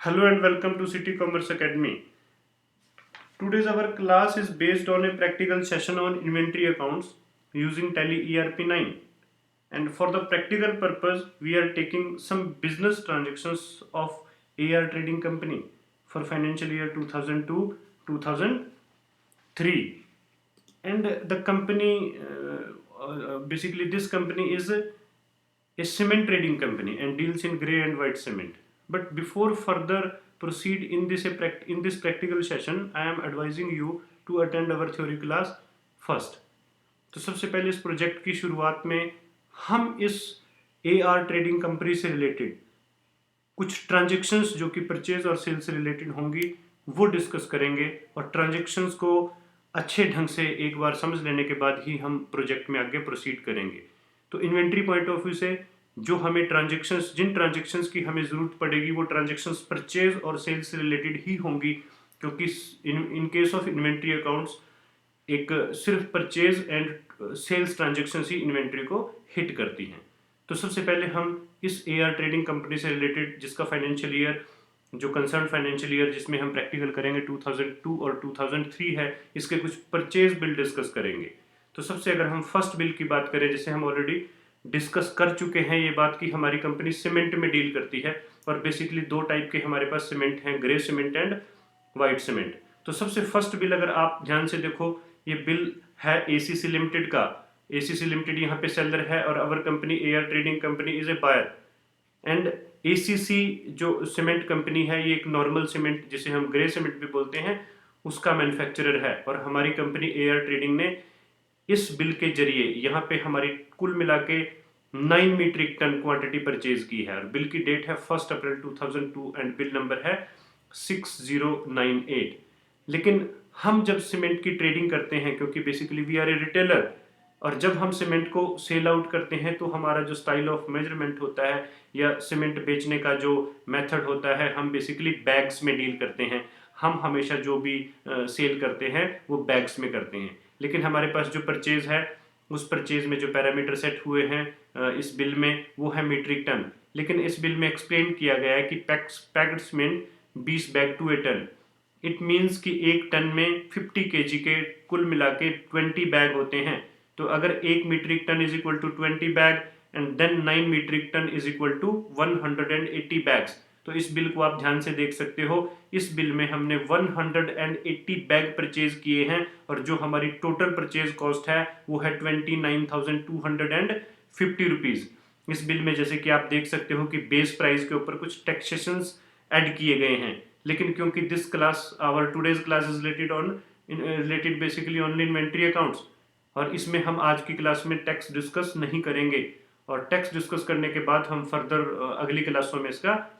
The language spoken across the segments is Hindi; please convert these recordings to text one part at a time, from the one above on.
Hello and welcome to City Commerce Academy. Today's our class is based on a practical session on inventory accounts using Tally ERP9. And for the practical purpose, we are taking some business transactions of AR Trading Company for financial year 2002 2003. And the company, basically, this company is a cement trading company and deals in grey and white cement. But before further proceed in this practical session, I am advising you to attend our theory class first. तो सबसे पहले इस प्रोजेक्ट की शुरुआत में हम इस AR ट्रेडिंग कंपनी से रिलेटेड कुछ ट्रांजेक्शन्स जो कि परचेज और सेल से रिलेटेड होंगी वो डिस्कस करेंगे, और ट्रांजेक्शन्स को अच्छे ढंग से एक बार समझ लेने के बाद ही हम प्रोजेक्ट में आगे प्रोसीड करेंगे। तो इन्वेंट्री पॉइंट ऑफ व्यू से जो हमें जिन ट्रांजेक्शन्स की हमें ज़रूरत पड़ेगी वो ट्रांजेक्शन्स परचेज और सेल से रिलेटेड ही होंगी, क्योंकि in case of inventory accounts एक सिर्फ परचेज एंड सेल्स ट्रांजेक्शन्स ही इन्वेंट्री को हिट करती हैं। तो सबसे पहले हम इस AR ट्रेडिंग कंपनी से रिलेटेड जिसका फाइनेंशियल ईयर जो कंसर्न फाइनेंशियल ईयर जिसमें हम प्रैक्टिकल करेंगे 2002 और 2003 है, इसके कुछ परचेज बिल डिस्कस करेंगे। तो सबसे अगर हम फर्स्ट बिल की बात करें, जैसे हम ऑलरेडी डिस्कस कर चुके हैं ये बात कि हमारी कंपनी सीमेंट में डील करती है, और बेसिकली दो टाइप के हमारे पास सीमेंट हैं, grey cement and white cement. तो सबसे फर्स्ट बिल अगर आप ध्यान से देखो, ये बिल है ACC लिमिटेड का। ACC लिमिटेड यहाँ पे सेलर है और our company AR trading company is a buyer. And ACC जो सीमेंट कंपनी है ये एक नॉर्मल सीमेंट जिसे हम ग्रे सीमेंट भी बोलते हैं उसका मैन्युफैक्चरर है, और हमारी कंपनी AR ट्रेडिंग ने इस बिल के जरिए यहाँ पे हमारी कुल मिला के 9 मीट्रिक टन क्वांटिटी परचेज की है, और बिल की डेट है 1 अप्रैल 2002 एंड बिल नंबर है 6098। लेकिन हम जब सीमेंट की ट्रेडिंग करते हैं, क्योंकि basically we are a retailer, और जब हम सीमेंट को सेल आउट करते हैं तो हमारा जो स्टाइल ऑफ मेजरमेंट होता है या सीमेंट बेचने का जो मेथड होता है, हम बेसिकली बैग्स में डील करते हैं। हम हमेशा जो भी सेल करते हैं वो बैग्स में करते हैं। लेकिन हमारे पास जो परचेज है उस परचेज में जो पैरामीटर सेट हुए हैं इस बिल में वो है मीट्रिक टन। लेकिन इस बिल में एक्सप्लेन किया गया है कि packed cement 20 bag to a ton. It means कि एक टन में 50 kg के कुल मिला के 20 बैग होते हैं। तो अगर 1 metric ton is equal to 20 bag and then 9 metric ton is equal to 180 bags. तो इस बिल को आप ध्यान से देख सकते हो, इस बिल में हमने 180 बैग परचेज किए हैं, और जो हमारी टोटल परचेज कॉस्ट है वो है 29,250 रुपीज़। इस बिल में जैसे कि आप देख सकते हो कि बेस प्राइस के ऊपर कुछ टैक्सेशंस ऐड किए गए हैं, लेकिन क्योंकि this class our today's class is related basically only inventory accounts, और इसमें हम आज की क्लास में टैक्स डिस्कस नहीं करेंगे, और टैक्स डिस्कस करने के बाद हम फर्दर अगली क्लासों में इसका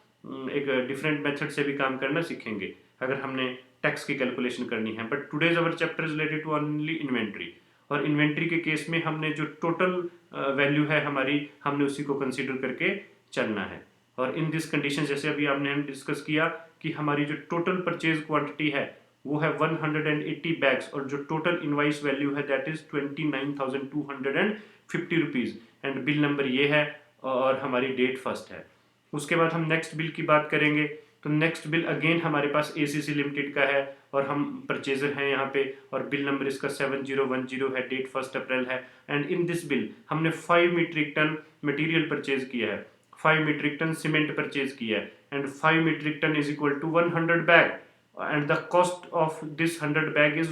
एक डिफरेंट मेथड से भी काम करना सीखेंगे अगर हमने टैक्स की कैलकुलेशन करनी है। But today's our chapter is related to only inventory, और इन्वेंट्री के केस में हमने जो टोटल वैल्यू है हमारी, हमने उसी को कंसीडर करके चलना है। और इन दिस कंडीशन जैसे अभी हमने डिस्कस किया कि हमारी जो टोटल परचेज क्वांटिटी है वो है 180 बैग्स, और जो टोटल इनवाइस वैल्यू है that is 29,250 rupees, and bill number ये है और हमारी डेट फर्स्ट है। उसके बाद हम नेक्स्ट बिल की बात करेंगे। तो नेक्स्ट बिल अगेन हमारे पास ACC लिमिटेड का है और हम परचेजर हैं यहाँ पे, और बिल नंबर इसका 7010 है, डेट 1 अप्रैल है। एंड इन दिस बिल हमने 5 मीट्रिक टन मटेरियल परचेज किया है, 5 मीट्रिक टन सीमेंट परचेज किया है, and 5 metric ton is equal to 100 bag, and the cost of this 100 bag is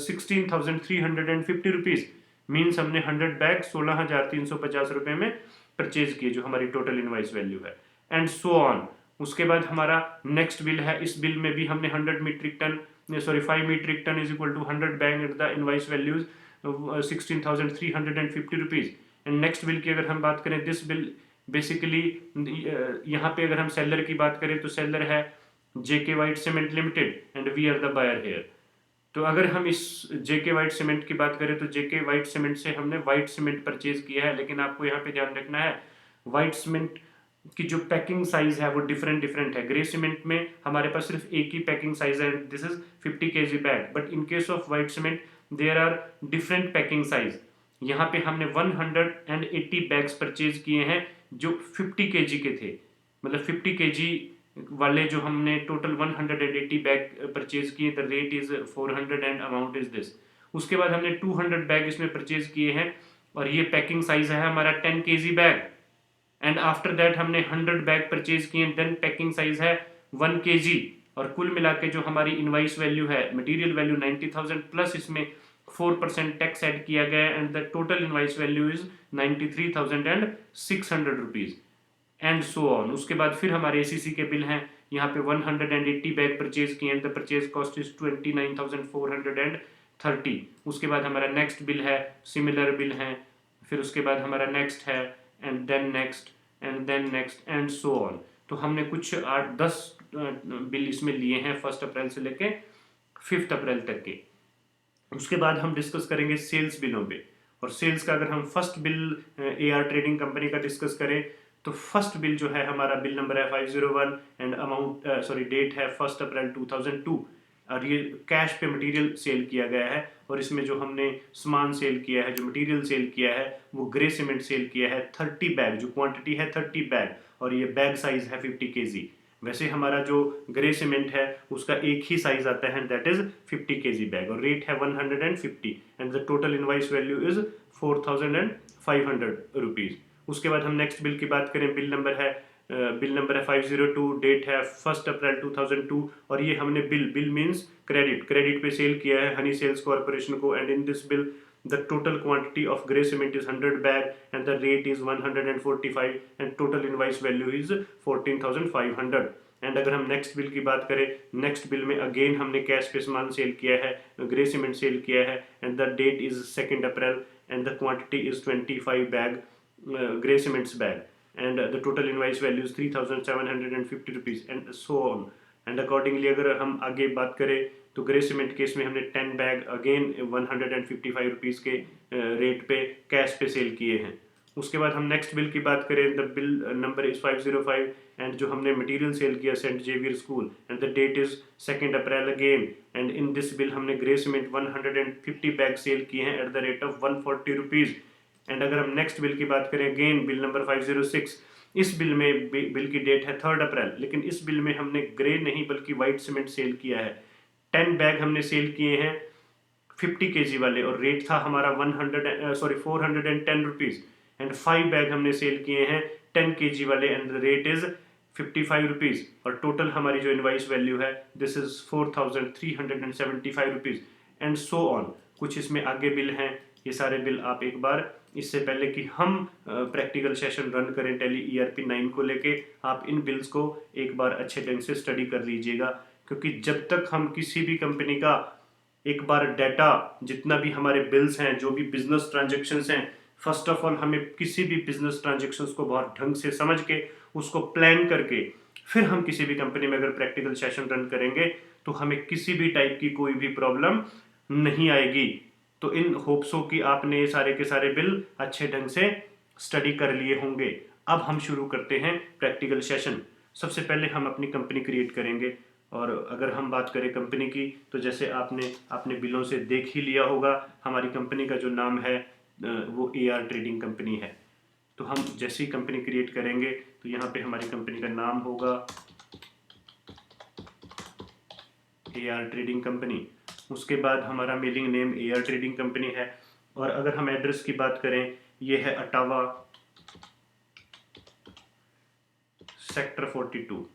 16,350 rupees. Means हमने 100 बैग 16,350 रुपये में परचेज किए, जो हमारी टोटल इनवाइस वैल्यू है, एंड सो ऑन। उसके बाद हमारा नेक्स्ट बिल है, इस बिल में भी हमने 5 metric ton is equal to 100 bag at the invoice values 16,350 rupees. And next bill की अगर हम बात करें, दिस बिल बेसिकली यहाँ पे अगर हम सेलर की बात करें तो सेलर है JK White Cement Limited and we are the buyer here. तो अगर हम इस JK White Cement की बात करें तो JK White Cement से हमने वाइट सीमेंट परचेज किया है, लेकिन आपको यहाँ पे ध्यान रखना है वाइट सीमेंट की जो पैकिंग साइज है वो डिफरेंट है। ग्रे सीमेंट में हमारे पास सिर्फ एक ही पैकिंग साइज है, this is 50 kg bag, but in case of white cement there are different packing size. यहाँ पे हमने 180 बैग्स परचेज किए हैं जो 50 kg के थे, मतलब 50 kg वाले जो हमने टोटल 180 बैग परचेज किए, the rate is 400 and amount is this. उसके बाद हमने 200 बैग इसमें परचेज किए हैं और ये पैकिंग साइज है हमारा 10 kg bag. And after that हमने 100 बैग परचेज किए, देन पैकिंग साइज है 1 kg। और कुल मिला के जो हमारी इनवाइस वैल्यू है, मटेरियल वैल्यू 90,000 प्लस इसमें 4% टैक्स ऐड किया गया है, and the total invoice value is 93,600 rupees and so on. उसके बाद फिर हमारे एसीसी के बिल हैं, यहाँ पे 180 बैग परचेज किए हैं, द परचेज कॉस्ट इज 29,430। उसके बाद हमारा नेक्स्ट बिल है, सिमिलर बिल है, फिर उसके बाद हमारा नेक्स्ट है, and then next and then next and so on. तो हमने कुछ 8-10 बिल इसमें लिए हैं 1 अप्रैल से लेके 5 अप्रैल तक के। उसके बाद हम डिस्कस करेंगे सेल्स बिलों पे। और सेल्स का अगर हम first bill AR trading company का डिस्कस करें तो फर्स्ट बिल जो है हमारा बिल नंबर है 501 एंड अमाउंट डेट है 1 अप्रैल 2002। और ये कैश पे मटेरियल सेल किया गया है, और इसमें जो हमने सामान सेल किया है, जो मटेरियल सेल किया है, वो ग्रे सीमेंट सेल किया है 30 बैग, जो क्वांटिटी है 30 बैग, और ये बैग साइज है 50 kg। वैसे हमारा जो ग्रे सीमेंट है उसका एक ही साइज आता है, दैट इज 50 kg बैग, और रेट है 150 and the total invoice value is 4,500 rupees. उसके बाद हम नेक्स्ट बिल की बात करें, बिल नंबर है 502, डेट है 1 अप्रैल 2002, और ये हमने बिल मींस क्रेडिट पे सेल किया है हनी सेल्स कॉर्पोरेशन को, and in this bill the total quantity of grey cement is 100 bag and the rate is 145 and total invoice value is 14,500। And अगर हम नेक्स्ट बिल की बात करें, नेक्स्ट बिल में अगेन हमने कैश पे सामान सेल किया है, ग्रे सीमेंट सेल किया है, and the date is 2 April and the quantity is 25 bag grey cements bag, and the total invoice value is 3,750 rupees and so on. And accordingly अगर हम आगे बात करें तो ग्रे सीमेंट केस में हमने 10 बैग अगेन 155 रुपीज़ के रेट पे कैश पे सेल किए हैं। उसके बाद हम नेक्स्ट बिल की बात करें, the bill number is 505 and जो हमने मटेरियल सेल किया Saint Xavier school, and the date is 2 April again, and in this bill हमने ग्रे सीमेंट 150 बैग सेल किए हैं at the rate of 140 rupees. And अगर हम नेक्स्ट बिल की बात करें, अगेन बिल नंबर 506, इस बिल में बिल की डेट है 3 अप्रैल, लेकिन इस बिल में हमने ग्रे नहीं बल्कि वाइट सीमेंट सेल किया है। 10 बैग हमने सेल किए हैं 50 kg वाले, और रेट था हमारा 410 रुपीज़, एंड 5 बैग हमने सेल किए हैं 10 kg वाले and the rate is 55 rupees, और टोटल हमारी जो इनवाइस वैल्यू है this is 4,375 rupees and so on. कुछ इसमें आगे बिल हैं, ये सारे बिल आप एक बार इससे पहले कि हम प्रैक्टिकल सेशन रन करें टैली ERP 9 को लेके, आप इन बिल्स को एक बार अच्छे ढंग से स्टडी कर लीजिएगा, क्योंकि जब तक हम किसी भी कंपनी का एक बार डाटा, जितना भी हमारे बिल्स हैं, जो भी बिजनेस ट्रांजेक्शन्स हैं, फर्स्ट ऑफ ऑल हमें किसी भी बिजनेस ट्रांजेक्शन्स को बहुत ढंग से समझ के उसको प्लान करके फिर हम किसी भी कंपनी में अगर प्रैक्टिकल सेशन रन करेंगे तो हमें किसी भी टाइप की कोई भी प्रॉब्लम नहीं आएगी। तो इन होप्सो कि आपने ये सारे के सारे बिल अच्छे ढंग से स्टडी कर लिए होंगे। अब हम शुरू करते हैं प्रैक्टिकल सेशन। सबसे पहले हम अपनी कंपनी क्रिएट करेंगे, और अगर हम बात करें कंपनी की तो जैसे आपने अपने बिलों से देख ही लिया होगा, हमारी कंपनी का जो नाम है वो AR ट्रेडिंग कंपनी है। तो हम जैसे ही कंपनी क्रिएट करेंगे तो यहाँ पे हमारी कंपनी का नाम होगा AR ट्रेडिंग कंपनी। उसके बाद हमारा mailing name AR trading company है, और अगर हम एड्रेस की बात करें, ये है अटावा सेक्टर 42,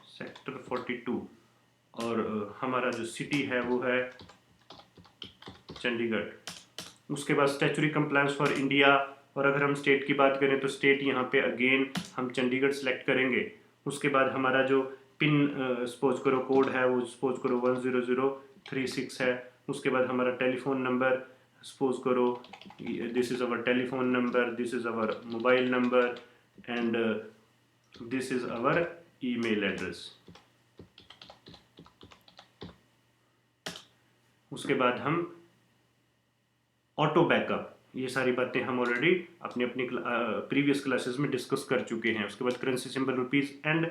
सेक्टर 42, और हमारा जो सिटी है वो है चंडीगढ़। उसके बाद स्टैचुरी कंप्लायंस फॉर इंडिया, और अगर हम स्टेट की बात करें तो स्टेट यहाँ पे अगेन हम चंडीगढ़ सेलेक्ट करेंगे। उसके बाद हमारा जो पिन सपोज करो कोड है वो सपोज करो 10036 है। उसके बाद हमारा टेलीफोन नंबर सपोज करो this is our telephone number, this is our mobile number, and this is our email address. उसके बाद हम ऑटो बैकअप, ये सारी बातें हम ऑलरेडी अपनी प्रीवियस क्लासेस में डिस्कस कर चुके हैं। उसके बाद करेंसी सिंबल रुपीस, एंड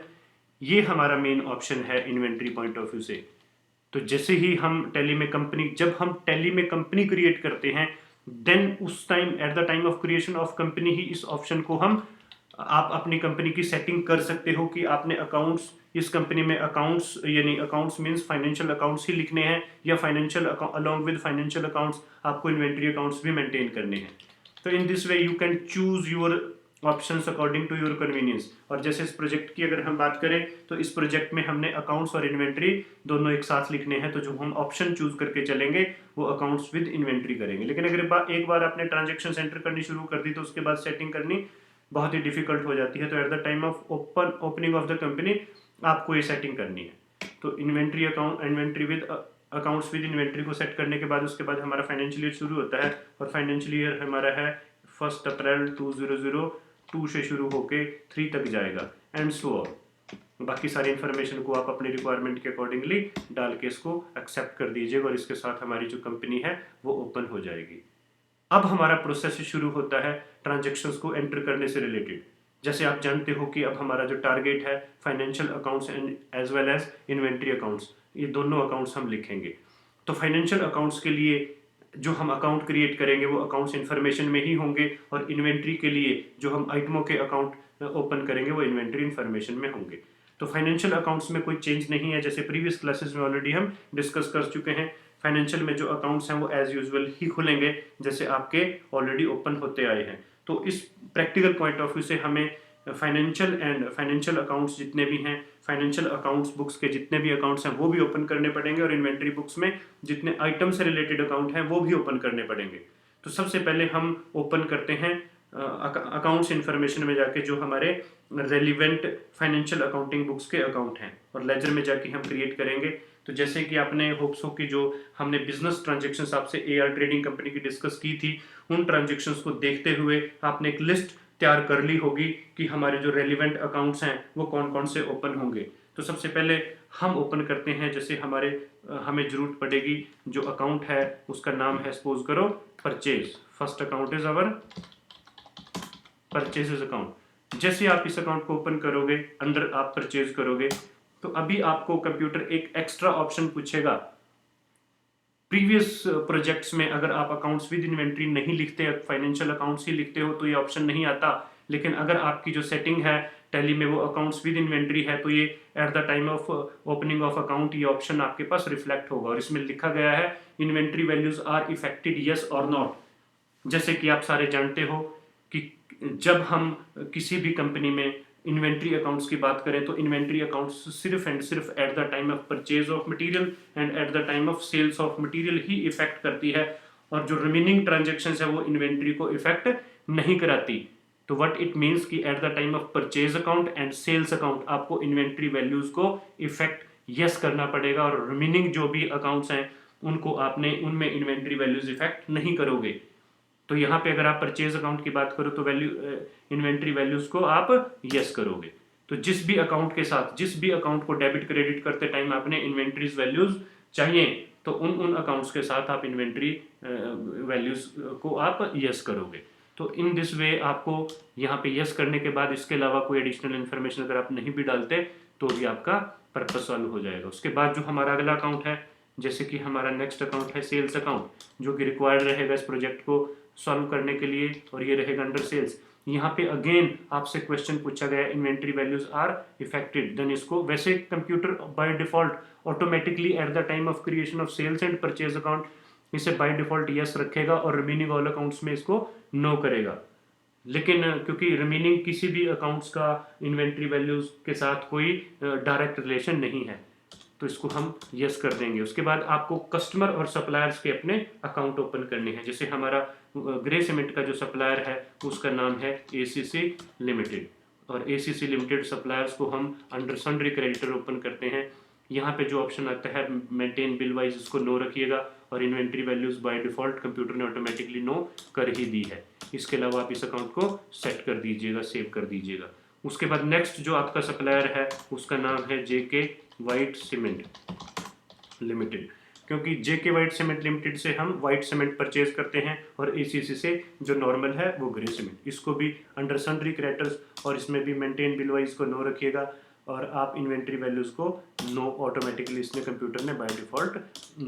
ये हमारा मेन ऑप्शन है इन्वेंट्री पॉइंट ऑफ व्यू से। तो जैसे ही हम टैली में कंपनी, जब हम टैली में कंपनी क्रिएट करते हैं देन उस time at the time of creation of company ही इस ऑप्शन को हम आप अपनी कंपनी की सेटिंग कर सकते हो कि आपने अकाउंट्स इस कंपनी में अकाउंट्स यानी अकाउंट्स मींस फाइनेंशियल अकाउंट्स ही लिखने हैं या financial along with financial accounts आपको इन्वेंट्री अकाउंट्स भी मेंटेन करने हैं। तो in this way you can choose your options according to your convenience. और जैसे इस प्रोजेक्ट की अगर हम बात करें तो इस प्रोजेक्ट में हमने अकाउंट्स और इन्वेंट्री दोनों एक साथ लिखने हैं, तो जो हम ऑप्शन चूज करके चलेंगे वो अकाउंट्स विद इन्वेंट्री करेंगे। लेकिन अगर एक बार आपने ट्रांजेक्शन एंटर करनी शुरू कर दी तो उसके बाद सेटिंग करनी बहुत ही डिफिकल्ट हो जाती है। तो eight the time of opening of the company आपको ये सेटिंग करनी है। तो inventory account inventory with accounts with inventory को सेट करने के बाद उसके बाद हमारा फाइनेंशियल ईयर शुरू होता है और फाइनेंशियल ईयर हमारा है 1 अप्रैल 2002 से शुरू होके 3 तक जाएगा एंड सो ऑन। बाकी सारी इन्फॉर्मेशन को आप अपने रिक्वायरमेंट के अकॉर्डिंगली डाल के इसको एक्सेप्ट कर दीजिएगा और इसके साथ हमारी जो कंपनी है वो ओपन हो जाएगी। अब हमारा प्रोसेस शुरू होता है ट्रांजेक्शन्स को एंटर करने से रिलेटेड। जैसे आप जानते हो कि अब हमारा जो टारगेट है financial accounts and as well as inventory accounts, ये दोनों अकाउंट्स हम लिखेंगे। तो फाइनेंशियल अकाउंट्स के लिए जो हम अकाउंट क्रिएट करेंगे वो अकाउंट्स इन्फॉर्मेशन में ही होंगे और इन्वेंट्री के लिए जो हम आइटमों के अकाउंट ओपन करेंगे वो इन्वेंट्री इन्फॉर्मेशन में होंगे। तो फाइनेंशियल अकाउंट्स में कोई चेंज नहीं है, जैसे प्रीवियस क्लासेस में ऑलरेडी हम डिस्कस कर चुके हैं। फाइनेंशियल में जो अकाउंट्स हैं वो एज यूजुअल ही खुलेंगे जैसे आपके ऑलरेडी ओपन होते आए हैं। तो इस प्रैक्टिकल पॉइंट ऑफ व्यू से हमें फाइनेंशियल अकाउंट्स जितने भी हैं, फाइनेंशियल अकाउंट्स बुक्स के जितने भी अकाउंट्स हैं वो भी ओपन करने पड़ेंगे और इन्वेंट्री बुक्स में जितने आइटम से रिलेटेड अकाउंट हैं वो भी ओपन करने पड़ेंगे। तो सबसे पहले हम ओपन करते हैं अकाउंट्स इन्फॉर्मेशन में जाके जो हमारे रेलिवेंट फाइनेंशियल अकाउंटिंग बुक्स के अकाउंट हैं और लेजर में जाके हम क्रिएट करेंगे। तो जैसे कि आपने होप्स हो कि जो हमने बिजनेस ट्रांजेक्शन्स आपसे एआर ट्रेडिंग कंपनी की डिस्कस की थी, उन ट्रांजेक्शन्स को देखते हुए आपने एक लिस्ट तैयार कर ली होगी कि हमारे जो रेलिवेंट अकाउंट्स हैं वो कौन कौन से ओपन होंगे। तो सबसे पहले हम ओपन करते हैं, जैसे हमें जरूरत पड़ेगी जो अकाउंट है उसका नाम है सपोज करो purchase. First account is our purchases account. जैसे आप इस अकाउंट को ओपन करोगे, अंदर आप परचेज करोगे, तो अभी आपको कंप्यूटर एक एक्स्ट्रा ऑप्शन पूछेगा। प्रीवियस प्रोजेक्ट्स में अगर आप अकाउंट्स विद इन्वेंट्री नहीं लिखते, फाइनेंशियल अकाउंट्स ही लिखते हो तो ये ऑप्शन नहीं आता। लेकिन अगर आपकी जो सेटिंग है टैली में वो अकाउंट्स विद इन्वेंट्री है तो ये at the time of opening of account ये ऑप्शन आपके पास रिफ्लेक्ट होगा और इसमें लिखा गया है inventory values are affected yes और नॉट। जैसे कि आप सारे जानते हो कि जब हम किसी भी कंपनी में इन्वेंट्री अकाउंट्स की बात करें तो इन्वेंट्री अकाउंट्स सिर्फ एंड सिर्फ at the time of purchase of material and at the time of sales of material ही इफेक्ट करती है और जो रिमेनिंग ट्रांजेक्शन्स है वो इन्वेंट्री को इफेक्ट नहीं कराती। तो व्हाट इट मींस कि at the time of purchase account and sales account आपको इन्वेंट्री वैल्यूज को इफेक्ट यस करना पड़ेगा और रिमेनिंग जो भी अकाउंट्स हैं उनको आपने उनमें इन्वेंट्री वैल्यूज इफेक्ट नहीं करोगे। तो यहाँ पे अगर आप परचेज अकाउंट की बात करो तो इन्वेंट्री वैल्यूज को आप यस करोगे। तो जिस भी अकाउंट को डेबिट क्रेडिट करते टाइम आपने इन्वेंट्रीज वैल्यूज चाहिए तो उन अकाउंट्स के साथ आप इन्वेंट्री वैल्यूज को आप यस करोगे। तो इन दिस वे आपको यहाँ पे यस करने के बाद इसके अलावा कोई एडिशनल इन्फॉर्मेशन अगर आप नहीं भी डालते तो भी आपका पर्पस सॉल्व हो जाएगा। उसके बाद जो हमारा अगला अकाउंट है, जैसे कि हमारा नेक्स्ट अकाउंट है सेल्स अकाउंट, जो कि रिक्वायर्ड रहेगा इस प्रोजेक्ट को सॉल्व करने के लिए और ये रहेगा अंडर सेल्स। यहाँ पे अगेन आपसे क्वेश्चन पूछा गया inventory values are affected, then इसको वैसे computer by default automatically at the time of creation of sales and purchase account इसे बाय डिफॉल्ट यस रखेगा और रिमेनिंग ऑल अकाउंट्स में इसको नो करेगा। लेकिन क्योंकि रिमेनिंग किसी भी अकाउंट्स का इन्वेंट्री वैल्यूज के साथ कोई डायरेक्ट रिलेशन नहीं है तो इसको हम यस कर देंगे। उसके बाद आपको कस्टमर और सप्लायर्स के अपने अकाउंट ओपन करने हैं। जैसे हमारा ग्रे सीमेंट का जो सप्लायर है उसका नाम है एसीसी लिमिटेड और एसीसी लिमिटेड सप्लायर्स को हम अंडर सन्ड्री क्रेडिटर ओपन करते हैं। यहाँ पे जो ऑप्शन आता है मेंटेन बिल वाइज इसको नो रखिएगा और inventory values by default computer ने ऑटोमेटिकली नो कर ही दी है। इसके अलावा आप इस अकाउंट को सेट कर दीजिएगा, सेव कर दीजिएगा। उसके बाद नेक्स्ट जो आपका सप्लायर है उसका नाम है जेके वाइट सीमेंट लिमिटेड, क्योंकि जेके वाइट सीमेंट लिमिटेड से हम वाइट सीमेंट परचेज करते हैं और एसीसी से जो नॉर्मल है वो ग्रे सीमेंट। इसको भी अंडर सन्ड्री क्रेडिटर्स और इसमें भी मेंटेन बिल वाइज को नो रखिएगा। और आप इन्वेंट्री वैल्यूज़ को नो ऑटोमेटिकली इसने कंप्यूटर ने बाय डिफ़ॉल्ट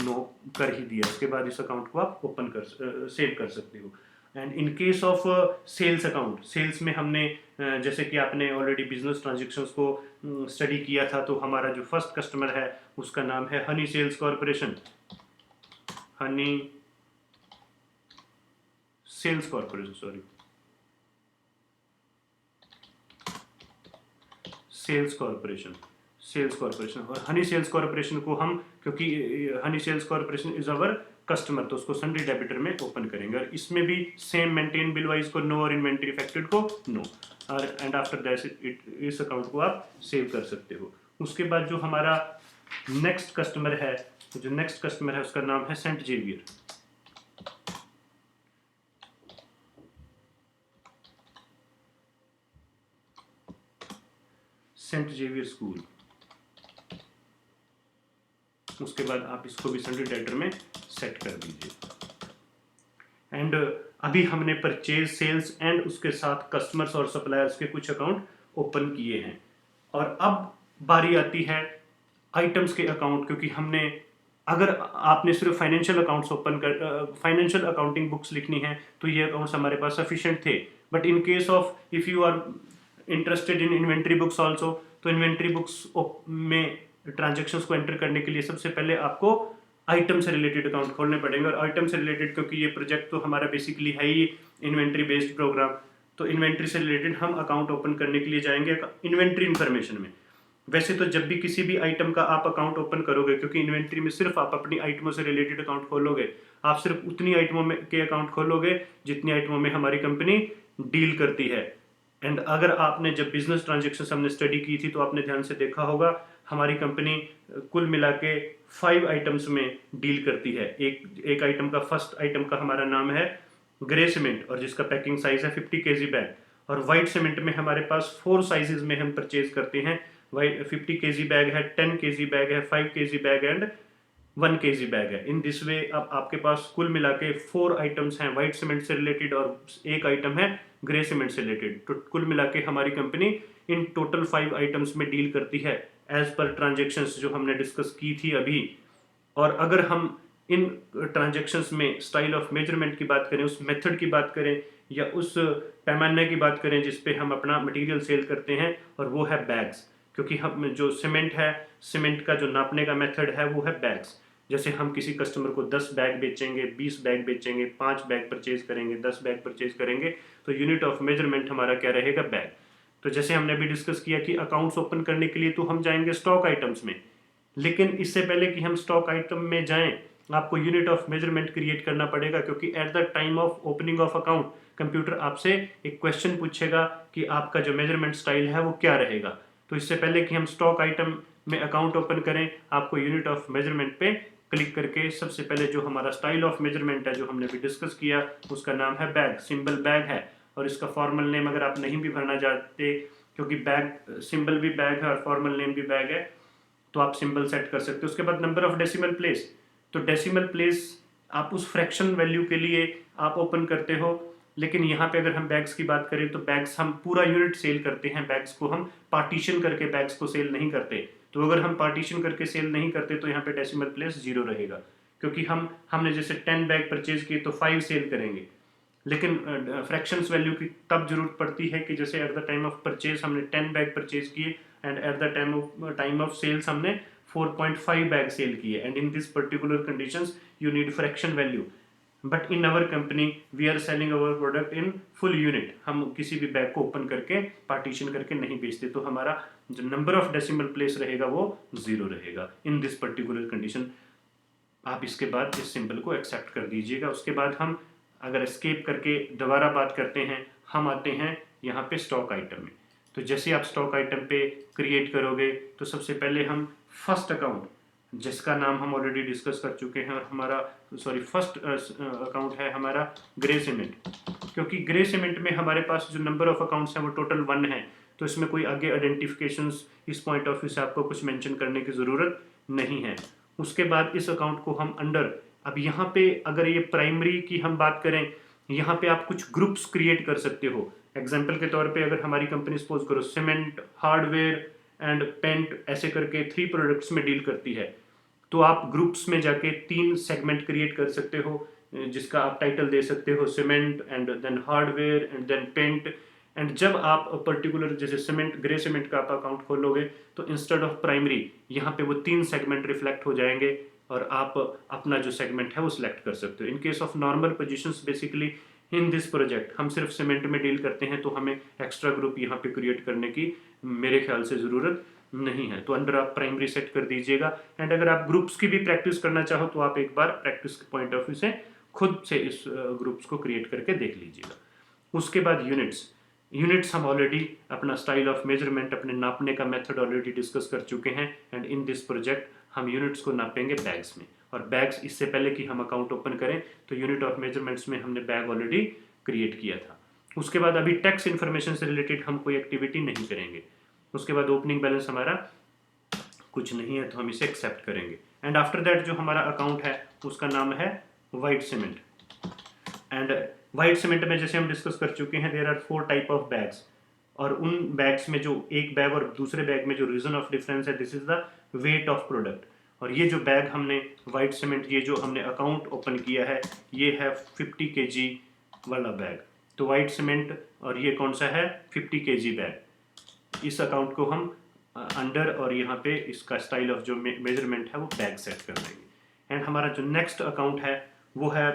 नो कर ही दिया। उसके बाद इस अकाउंट को आप ओपन कर सेव कर सकते हो। And in case of sales account, sales में हमने जैसे कि आपने ऑलरेडी बिजनेस ट्रांजेक्शन्स को स्टडी किया था, तो हमारा जो फर्स्ट कस्टमर है उसका नाम है honey sales corporation, honey sales corporation, sorry, sales corporation, sales corporation. और हनी सेल्स कॉरपोरेशन को हम, क्योंकि honey sales corporation is our customer, तो उसको सन्डे डेबिटर में ओपन करेंगे। और इसमें भी सेम मेंटेन बिल वाइज को नो और इन्वेंट्री इफेक्टेड को नो, और एंड आफ्टर दैट इस अकाउंट को आप सेव कर सकते हो। उसके बाद जो हमारा नेक्स्ट कस्टमर है, जो नेक्स्ट कस्टमर है उसका नाम है Saint Xavier. Saint Xavier school. उसके बाद आप इसको भी सन्डे डेबिटर में सेट कर दीजिए। एंड अभी हमने परचेज, सेल्स एंड उसके साथ कस्टमर्स और सप्लायर्स के कुछ अकाउंट ओपन किए हैं। और अब बारी आती है आइटम्स के अकाउंट, क्योंकि हमने, अगर आपने सिर्फ फाइनेंशियल अकाउंट्स ओपन कर, फाइनेंशियल अकाउंटिंग बुक्स लिखनी है तो ये अकाउंट्स हमारे पास सफिशिएंट थे। But in case of if you are interested in inventory books also, तो इन्वेंट्री बुक्स में ट्रांजेक्शन्स को एंटर करने के लिए सबसे पहले आपको आइटम से रिलेटेड अकाउंट खोलने पड़ेंगे। और आइटम से रिलेटेड, क्योंकि ये प्रोजेक्ट तो हमारा बेसिकली है ही इन्वेंट्री बेस्ड प्रोग्राम, तो इन्वेंट्री से रिलेटेड हम अकाउंट ओपन करने के लिए जाएंगे इन्वेंट्री इन्फॉर्मेशन में। वैसे तो जब भी किसी भी आइटम का आप अकाउंट ओपन करोगे, क्योंकि इन्वेंट्री में सिर्फ आप अपनी आइटमों से रिलेटेड अकाउंट खोलोगे, आप सिर्फ उतनी आइटमों में के अकाउंट खोलोगे जितनी आइटमों में हमारी कंपनी डील करती है। एंड अगर आपने जब बिजनेस ट्रांजेक्शन हमने स्टडी की थी तो आपने ध्यान से देखा होगा हमारी कंपनी कुल मिला के 5 आइटम्स में डील करती है। एक आइटम का, फर्स्ट आइटम का हमारा नाम है ग्रे सीमेंट, और जिसका पैकिंग साइज है 50 kg बैग। और वाइट सीमेंट में हमारे पास 4 साइजेस में हम परचेज करते हैं। वाइट 50 kg बैग है, 10 kg बैग है, 5 kg bag and 1 kg bag है। इन दिस वे अब आपके पास कुल मिला के 4 आइटम्स हैं वाइट सीमेंट से रिलेटेड और एक आइटम है ग्रे सीमेंट से रिलेटेड। तो कुल मिला के हमारी कंपनी इन टोटल 5 आइटम्स में डील करती है एज पर ट्रांजेक्शन्स जो हमने डिस्कस की थी अभी। और अगर हम इन ट्रांजेक्शन्स में स्टाइल ऑफ मेजरमेंट की बात करें, उस मेथड की बात करें, या उस पैमाने की बात करें जिस पे हम अपना मटेरियल सेल करते हैं, और वो है बैग्स। क्योंकि हम जो सीमेंट है, सीमेंट का जो नापने का मेथड है वो है बैग्स। जैसे हम किसी कस्टमर को 10 बैग बेचेंगे, 20 बैग बेचेंगे, 5 बैग परचेज करेंगे, 10 बैग परचेज करेंगे, तो यूनिट ऑफ मेजरमेंट हमारा क्या रहेगा, बैग। तो जैसे हमने अभी डिस्कस किया कि अकाउंट्स ओपन करने के लिए तो हम जाएंगे स्टॉक आइटम्स में, लेकिन इससे पहले कि हम स्टॉक आइटम में जाएं आपको यूनिट ऑफ मेजरमेंट क्रिएट करना पड़ेगा। क्योंकि eight the time of opening of account computer आपसे एक क्वेश्चन पूछेगा कि आपका जो मेजरमेंट स्टाइल है वो क्या रहेगा। तो इससे पहले कि हम स्टॉक आइटम में अकाउंट ओपन करें, आपको यूनिट ऑफ मेजरमेंट पे क्लिक करके सबसे पहले जो हमारा स्टाइल ऑफ मेजरमेंट है जो हमने भी डिस्कस किया उसका नाम है बैग, सिंबल बैग है। और इसका फॉर्मल नेम अगर आप नहीं भी भरना चाहते, क्योंकि बैग सिंबल भी बैग है और फॉर्मल नेम भी बैग है, तो आप सिंबल सेट कर सकते हो। उसके बाद नंबर ऑफ डेसिमल प्लेस, तो डेसिमल प्लेस आप उस फ्रैक्शन वैल्यू के लिए आप ओपन करते हो। लेकिन यहाँ पे अगर हम बैग्स की बात करें तो बैग्स हम पूरा यूनिट सेल करते हैं, बैग्स को हम पार्टीशन करके बैग्स को सेल नहीं करते। तो अगर हम पार्टीशन करके सेल नहीं करते तो यहाँ पे डेसिमल प्लेस 0 रहेगा। क्योंकि हमने जैसे 10 बैग परचेज किए तो 5 सेल करेंगे। लेकिन फ्रैक्शंस वैल्यू की तब जरूरत पड़ती है कि जैसे at the time of purchase हमने 10 बैग परचेज किए and at the time of sales हमने 4.5 बैग सेल किए, and in this particular conditions you need fraction value. But in our company we are selling our product in full unit, हम किसी भी बैग को ओपन करके पार्टीशन करके नहीं बेचते, तो हमारा जो नंबर ऑफ डेसिमल प्लेस रहेगा वो 0 रहेगा इन दिस पर्टिकुलर कंडीशन। आप इसके बाद इस सिंबल को एक्सेप्ट कर दीजिएगा। उसके बाद हम अगर एस्केप करके दोबारा बात करते हैं, हम आते हैं यहाँ पे स्टॉक आइटम में। तो जैसे आप स्टॉक आइटम पे क्रिएट करोगे तो सबसे पहले हम फर्स्ट अकाउंट, जिसका नाम हम ऑलरेडी डिस्कस कर चुके हैं, और हमारा फर्स्ट अकाउंट है हमारा ग्रे सीमेंट। क्योंकि ग्रे सीमेंट में हमारे पास जो नंबर ऑफ अकाउंट्स हैं वो टोटल 1 है, तो इसमें कोई आगे आइडेंटिफिकेशंस इस पॉइंट ऑफ व्यू से आपको कुछ मेंशन करने की ज़रूरत नहीं है। उसके बाद इस अकाउंट को हम अंडर, अब यहाँ पे अगर ये प्राइमरी की हम बात करें, यहाँ पे आप कुछ ग्रुप्स क्रिएट कर सकते हो। एग्जाम्पल के तौर पे अगर हमारी कंपनी सपोज करो सीमेंट हार्डवेयर एंड पेंट, ऐसे करके 3 प्रोडक्ट्स में डील करती है। तो आप ग्रुप्स में जाके 3 सेगमेंट क्रिएट कर सकते हो, जिसका आप टाइटल दे सकते हो cement and then hardware and then paint. And जब आप पर्टिकुलर जैसे सीमेंट, ग्रे सीमेंट का आप अकाउंट खोलोगे तो इंस्टेड ऑफ प्राइमरी यहाँ पे वो 3 सेगमेंट रिफ्लेक्ट हो जाएंगे और आप अपना जो सेगमेंट है वो सिलेक्ट कर सकते हो। इन case of normal positions, basically in this project हम सिर्फ सीमेंट में डील करते हैं, तो हमें एक्स्ट्रा ग्रुप यहाँ पे क्रिएट करने की मेरे ख्याल से ज़रूरत नहीं है। तो अंडर आप प्राइमरी सेट कर दीजिएगा। एंड अगर आप ग्रुप्स की भी प्रैक्टिस करना चाहो तो आप एक बार प्रैक्टिस के पॉइंट ऑफ व्यू से खुद से इस ग्रुप्स को क्रिएट करके देख लीजिएगा। उसके बाद यूनिट्स हम ऑलरेडी अपना स्टाइल ऑफ मेजरमेंट, अपने नापने का मेथड ऑलरेडी डिस्कस कर चुके हैं। एंड इन दिस प्रोजेक्ट हम यूनिट्स को नापेंगे बैग्स में। और बैग्स, इससे पहले कि हम अकाउंट ओपन करें तो यूनिट ऑफ मेजरमेंट्स में हमने बैग ऑलरेडी क्रिएट किया था। उसके बाद अभी टैक्स इन्फॉर्मेशन से रिलेटेड हम कोई एक्टिविटी नहीं करेंगे। उसके बाद ओपनिंग बैलेंस हमारा कुछ नहीं है तो हम इसे एक्सेप्ट करेंगे। एंड आफ्टर दैट जो हमारा अकाउंट है उसका नाम है white cement. And white cement में जैसे हम डिस्कस कर चुके हैं, there are 4 type of bags. और उन बैग्स में जो एक बैग और दूसरे बैग में जो रीजन ऑफ डिफरेंस है, this is the weight of product. और ये जो बैग हमने वाइट सीमेंट, ये जो हमने अकाउंट ओपन किया है, ये है 50 kg वाला बैग। तो वाइट सीमेंट, और ये कौन सा है, 50 kg बैग। इस अकाउंट को हम अंडर और यहाँ पे इसका स्टाइल ऑफ जो मेजरमेंट है वो बैग सेट कर देंगे। एंड हमारा जो नेक्स्ट अकाउंट है वो है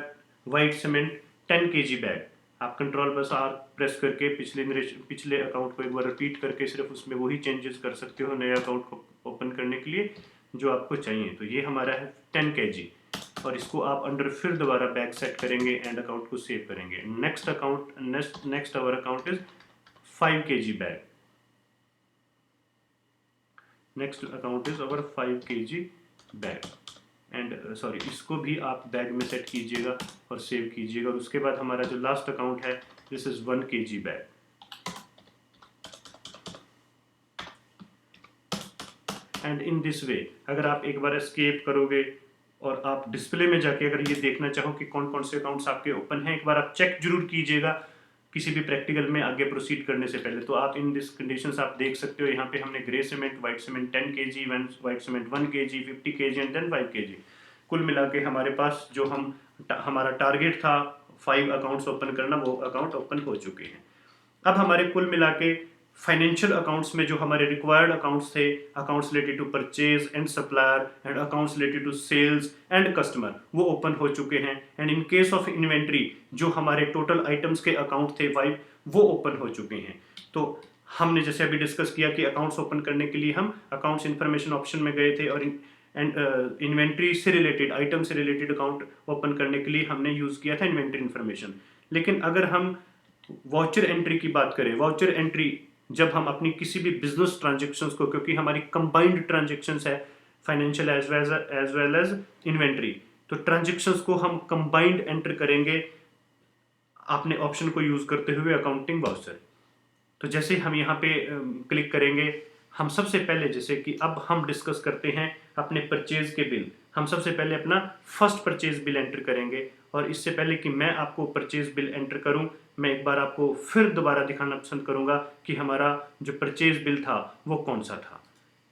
वाइट सीमेंट 10 kg बैग। आप कंट्रोल बस आर प्रेस करके पिछले अकाउंट को एक बार रिपीट करके सिर्फ उसमें वही चेंजेस कर सकते हो नए अकाउंट को ओपन करने के लिए जो आपको चाहिए। तो ये हमारा है 10 kg, और इसको आप अंडर फिर दोबारा बैग सेट करेंगे एंड अकाउंट को सेव करेंगे। Next our account is 5 kg bag. Next account is our 5 kg bag. And sorry, इसको भी आप बैग में सेट कीजिएगा और सेव कीजिएगा। और उसके बाद हमारा जो लास्ट अकाउंट है, this is 1 kg bag. And in this वे अगर आप एक बार एस्केप करोगे और आप डिस्प्ले में जाके अगर ये देखना चाहो कि कौन कौन से अकाउंट्स आपके ओपन हैं, एक बार आप चेक जरूर कीजिएगा किसी भी प्रैक्टिकल में आगे प्रोसीड करने से पहले। तो आप इन दिस कंडीशंस आप देख सकते हो, यहाँ पे हमने grey cement, white cement 10 kg, white cement 1 kg, 50 kg and then 5 kg। कुल मिला के हमारे पास जो हमारा टारगेट था 5 अकाउंट्स ओपन करना, वो अकाउंट ओपन हो चुके हैं। अब हमारे कुल मिला के फाइनेंशियल अकाउंट्स में जो हमारे रिक्वायर्ड अकाउंट्स थे, accounts related to purchase and supplier and accounts related to sales and customer, वो ओपन हो चुके हैं। And in case of inventory जो हमारे टोटल आइटम्स के अकाउंट थे 5, वो ओपन हो चुके हैं। तो हमने जैसे अभी डिस्कस किया कि अकाउंट्स ओपन करने के लिए हम अकाउंट्स इन्फॉर्मेशन ऑप्शन में गए थे और इन्वेंट्री से रिलेटेड, आइटम से रिलेटेड अकाउंट ओपन करने के लिए हमने यूज़ किया था इन्वेंट्री इन्फॉर्मेशन। लेकिन अगर हम वाउचर एंट्री की बात करें, वाउचर एंट्री जब हम अपनी किसी भी बिजनेस ट्रांजेक्शन्स को, क्योंकि हमारी कंबाइंड ट्रांजेक्शंस है financial as well as inventory, तो ट्रांजेक्शंस को हम कंबाइंड एंटर करेंगे अपने ऑप्शन को यूज करते हुए अकाउंटिंग वाउचर। तो जैसे हम यहाँ पे क्लिक करेंगे, हम सबसे पहले, जैसे कि अब हम डिस्कस करते हैं अपने परचेज के बिल, हम सबसे पहले अपना फर्स्ट परचेज बिल एंटर करेंगे। और इससे पहले कि मैं आपको परचेज बिल एंटर करूं, मैं एक बार आपको फिर दोबारा दिखाना पसंद करूंगा कि हमारा जो परचेज बिल था वो कौन सा था।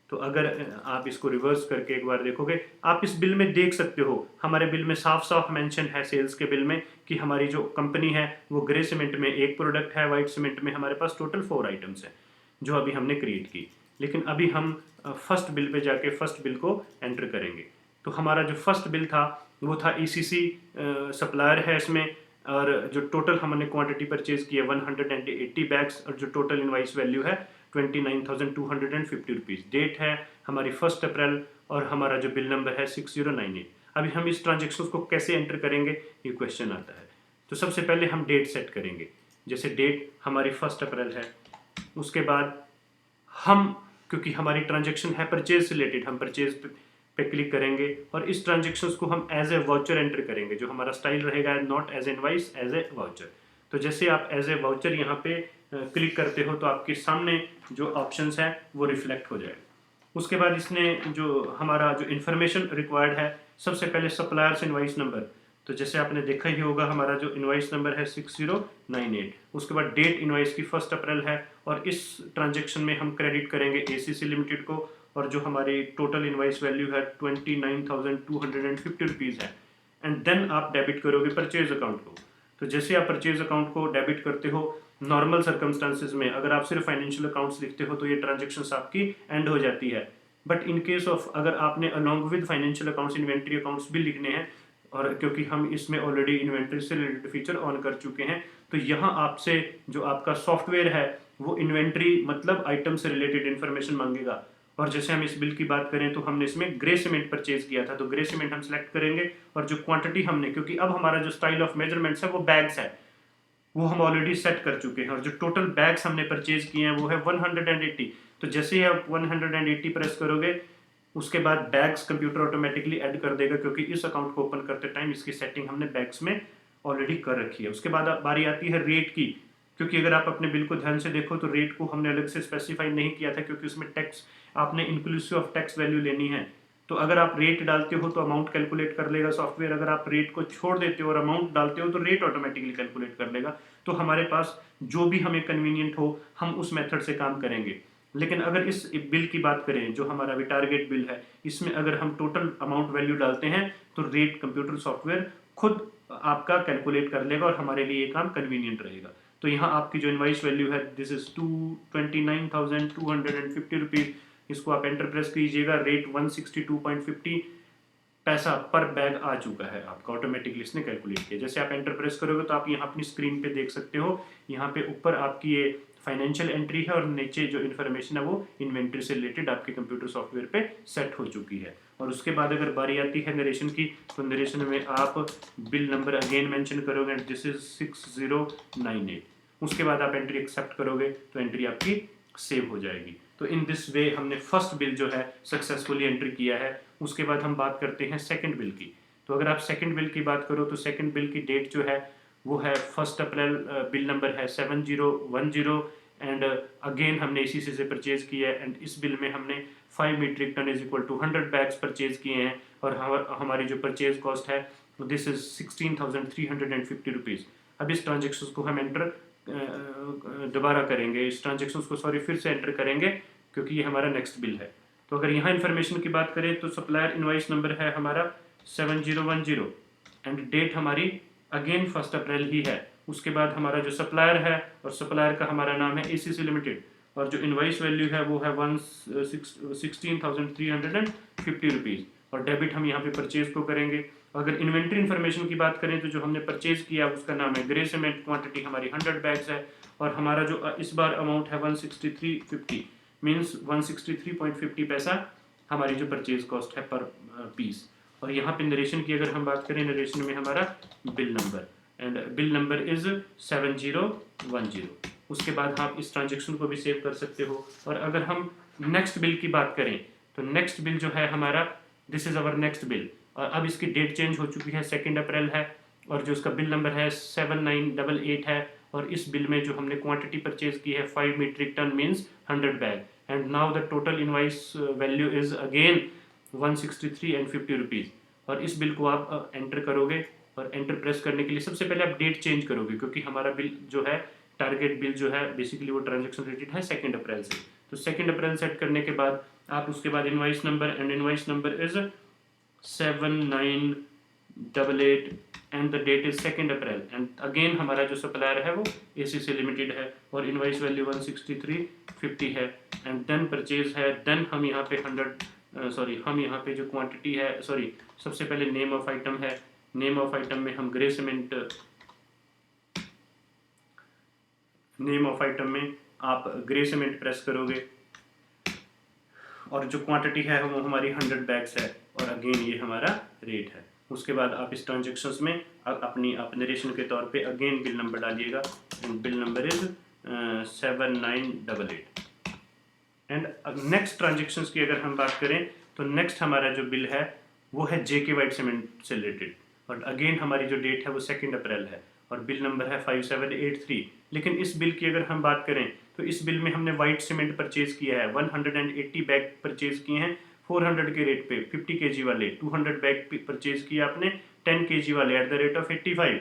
तो अगर आप इसको रिवर्स करके एक बार देखोगे, आप इस बिल में देख सकते हो हमारे बिल में साफ साफ मेंशन है सेल्स के बिल में कि हमारी जो कंपनी है वो ग्रे सीमेंट में 1 प्रोडक्ट है, वाइट सीमेंट में हमारे पास टोटल 4 आइटम्स हैं जो अभी हमने क्रिएट की। लेकिन अभी हम फर्स्ट बिल पे जाके फर्स्ट बिल को एंटर करेंगे। तो हमारा जो फर्स्ट बिल था वो था ECC सप्लायर है इसमें, और जो टोटल हमने क्वांटिटी परचेज की है 180 बैग्स, और जो टोटल इनवाइस वैल्यू है 29,250 रुपीज़। डेट है हमारी 1 अप्रैल और हमारा जो बिल नंबर है 6098। अभी हम इस ट्रांजेक्शन को कैसे एंटर करेंगे, ये क्वेश्चन आता है। तो सबसे पहले हम डेट सेट करेंगे, जैसे डेट हमारी 1 अप्रैल है। उसके बाद हम, क्योंकि हमारी ट्रांजेक्शन है परचेज रिलेटेड, हम परचेज पे क्लिक करेंगे और इस ट्रांजेक्शन्स को हम एज ए वाउचर एंटर करेंगे। जो हमारा स्टाइल रहेगा not as invoice, as a voucher. तो जैसे आप एज ए वाउचर यहाँ पे क्लिक करते हो तो आपके सामने जो ऑप्शंस हैं वो रिफ्लेक्ट हो जाएगा। उसके बाद इसने जो हमारा जो इन्फॉर्मेशन रिक्वायर्ड है, सबसे पहले सप्लायर्स इनवाइस नंबर। तो जैसे आपने देखा ही होगा हमारा जो इनवॉइस नंबर है 6098, उसके बाद डेट इनवॉइस की 1 अप्रैल है, और इस ट्रांजेक्शन में हम क्रेडिट करेंगे एसीसी लिमिटेड को, और जो हमारी टोटल इनवॉइस वैल्यू है 29,250 रुपीज़ है। एंड देन आप डेबिट करोगे परचेज अकाउंट को। तो जैसे आप परचेज अकाउंट को डेबिट करते हो, नॉर्मल सर्कमस्टांसिस में अगर आप सिर्फ फाइनेंशियल अकाउंट्स लिखते हो तो ये ट्रांजेक्शन्स आपकी एंड हो जाती है। बट इन केस ऑफ अगर आपने along with financial accounts inventory accounts भी लिखने हैं, और क्योंकि हम इसमें ऑलरेडी इन्वेंट्री से रिलेटेड फीचर ऑन कर चुके हैं, तो यहाँ आपसे जो आपका सॉफ्टवेयर है वो इन्वेंट्री मतलब आइटम से रिलेटेड इन्फॉर्मेशन मांगेगा। और जैसे हम इस बिल की बात करें तो हमने इसमें ग्रे सीमेंट परचेज किया था, तो ग्रे सीमेंट हम सिलेक्ट करेंगे, और जो क्वांटिटी हमने, क्योंकि अब हमारा जो स्टाइल ऑफ मेजरमेंट्स है वो बैग्स है, वो हम ऑलरेडी सेट कर चुके हैं, और जो टोटल बैग्स हमने परचेज किए हैं वो है 180। तो जैसे ही आप 180 प्रेस करोगे, उसके बाद बैग्स कंप्यूटर ऑटोमेटिकली ऐड कर देगा, क्योंकि इस अकाउंट को ओपन करते टाइम इसकी सेटिंग हमने बैग्स में ऑलरेडी कर रखी है। उसके बाद बारी आती है रेट की, क्योंकि अगर आप अपने बिल को ध्यान से देखो तो रेट को हमने अलग से स्पेसिफाई नहीं किया था, क्योंकि उसमें टैक्स आपने इंक्लूसिव ऑफ टैक्स वैल्यू लेनी है। तो अगर आप रेट डालते हो तो अमाउंट कैलकुलेट कर लेगा सॉफ्टवेयर, अगर आप रेट को छोड़ देते हो और अमाउंट डालते हो तो रेट ऑटोमेटिकली कैलकुलेट कर लेगा। तो हमारे पास जो भी हमें कन्वीनियंट हो हम उस मेथड से काम करेंगे। लेकिन अगर इस बिल की बात करें जो हमारा अभी टारगेट बिल है, इसमें अगर हम टोटल अमाउंट वैल्यू डालते हैं तो रेट कंप्यूटर सॉफ्टवेयर खुद आपका कैलकुलेट कर लेगा और हमारे लिए ये काम कन्वीनियंट रहेगा। तो यहाँ आपकी जो इनवाइस वैल्यू है दिस इज 29,250 रुपीज़, इसको आप एंटर प्रेस कीजिएगा, रेट 162.50 पैसा पर बैग आ चुका है आपका, ऑटोमेटिकली इसने कैलकुलेट किया। जैसे आप एंटर प्रेस करोगे तो आप यहाँ अपनी स्क्रीन पे देख सकते हो, यहाँ पे ऊपर आपकी ये फाइनेंशियल एंट्री है और नीचे जो इन्फॉर्मेशन है वो इन्वेंट्री से रिलेटेड आपके कंप्यूटर सॉफ्टवेयर पे सेट हो चुकी है। और उसके बाद अगर बारी आती है नरेशन की, तो नरेशन में आप बिल नंबर अगेन मेंशन करोगे, एंड दिस इज 6098। उसके बाद आप एंट्री एक्सेप्ट करोगे तो एंट्री आपकी सेव हो जाएगी। तो इन दिस वे हमने फर्स्ट बिल जो है सक्सेसफुली एंट्री किया है। उसके बाद हम बात करते हैं सेकंड बिल की। तो अगर आप सेकंड बिल की बात करो तो सेकंड बिल की डेट जो है वो है 1 अप्रैल, बिल नंबर है 7010, एंड अगेन हमने इसी से परचेज किया है, एंड इस बिल में हमने 5 metric ton is equal to 100 bags purchase किए हैं, और हमारी जो परचेज कॉस्ट है दिस इज 16,350 रुपीज़। अब इस ट्रांजेक्शन को हम एंटर दोबारा करेंगे, इस ट्रांजेक्शन को सॉरी फिर से एंटर करेंगे, क्योंकि ये हमारा नेक्स्ट बिल है। तो अगर यहाँ इन्फॉर्मेशन की बात करें तो सप्लायर इनवॉइस नंबर है हमारा 7010, एंड डेट हमारी अगेन 1 अप्रैल ही है। उसके बाद हमारा जो सप्लायर है, और सप्लायर का हमारा नाम है एसीसी लिमिटेड, और जो इनवॉइस वैल्यू है वो है 16,350 रुपीज़, और डेबिट हम यहाँ पे परचेज को करेंगे। अगर इन्वेंट्री इन्फॉर्मेशन की बात करें तो जो हमने परचेज किया उसका नाम है ग्रे सीमेंट, क्वांटिटी हमारी 100 बैग्स है, और हमारा जो इस बार अमाउंट है 163.50 मीन्स 163.50 पैसा हमारी जो परचेज कॉस्ट है पर पीस। और यहाँ पे नरेशन की अगर हम बात करें, नरेशन में हमारा bill number, and bill number is 7010। उसके बाद आप इस ट्रांजेक्शन को भी सेव कर सकते हो। और अगर हम नेक्स्ट बिल की बात करें तो नेक्स्ट बिल जो है हमारा this is our next bill, और अब इसकी डेट चेंज हो चुकी है, 2 अप्रैल है, और जो उसका बिल नंबर है 7988 है, और इस बिल में जो हमने क्वांटिटी परचेज की है 5 metric ton means 100 bag, and now the total invoice value is again 163.50 rupees. और इस बिल को आप एंटर करोगे, और एंटर प्रेस करने के लिए सबसे पहले आप डेट चेंज करोगे, क्योंकि हमारा बिल जो है टारगेट बिल जो है बेसिकली वो ट्रांजेक्शन रिलेटेड है 2 अप्रैल से। तो 2 अप्रैल सेट करने के बाद आप उसके बाद invoice number, and invoice number is 7988, and the date is 2 April, and again हमारा जो सप्लायर है वो एसीसी लिमिटेड है, और इनवाइस वैल्यू 163.50 है, एंड देन परचेज है। देन हम यहाँ पे हम यहाँ पे जो क्वांटिटी है सबसे पहले नेम ऑफ आइटम है, नेम ऑफ आइटम में हम grey cement, name of item में आप ग्रे सीमेंट प्रेस करोगे, और जो क्वांटिटी है वो हमारी 100 बैग्स है, और अगेन ये हमारा रेट है। उसके बाद आप इस ट्रांजेक्शन्स में अपनी आप नरेशन के तौर पे अगेन बिल नंबर डालिएगा, and bill number is 7988। And next transactions की अगर हम बात करें तो नेक्स्ट हमारा जो बिल है वो है जेके वाइट सीमेंट से रिलेटेड, और अगेन हमारी जो डेट है वो 2 अप्रैल है, और बिल नंबर है 5783। लेकिन इस बिल की अगर हम बात करें तो इस बिल में हमने वाइट सीमेंट परचेज किया है, 180 बैग परचेज किए हैं 400 के रेट पे, 50 kg वाले 200 बैग परचेज किया आपने 10 kg वाले एट द रेट ऑफ 85,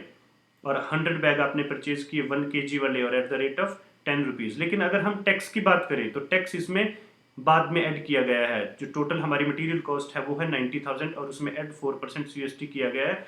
और 100 बैग आपने परचेज किए 1 kg वाले और eight the rate of 10 rupees. लेकिन अगर हम टैक्स की बात करें तो टैक्स इसमें बाद में ऐड किया गया है। जो टोटल हमारी मटेरियल कॉस्ट है वो है 90,000 और उसमें ऐड 4% CST किया गया है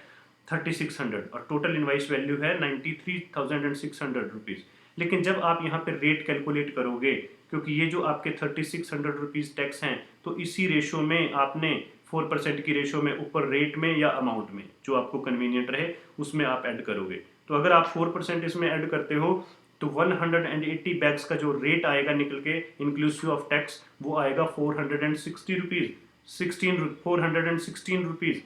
3600, और टोटल इनवाइस वैल्यू है 93,600 रुपीज़। लेकिन जब आप यहाँ पे रेट कैलकुलेट करोगे, क्योंकि ये जो आपके 3600 रुपीज़ टैक्स हैं, तो इसी रेशो में आपने 4% की रेशो में ऊपर रेट में या अमाउंट में जो आपको कन्वीनियंट रहे उसमें आप ऐड करोगे। तो अगर आप 4% इसमें ऐड करते हो तो 180 बैग्स का जो रेट आएगा निकल के इंक्लूसिव ऑफ टैक्स वो आएगा 460 रुपीज़, 416 रुपीज़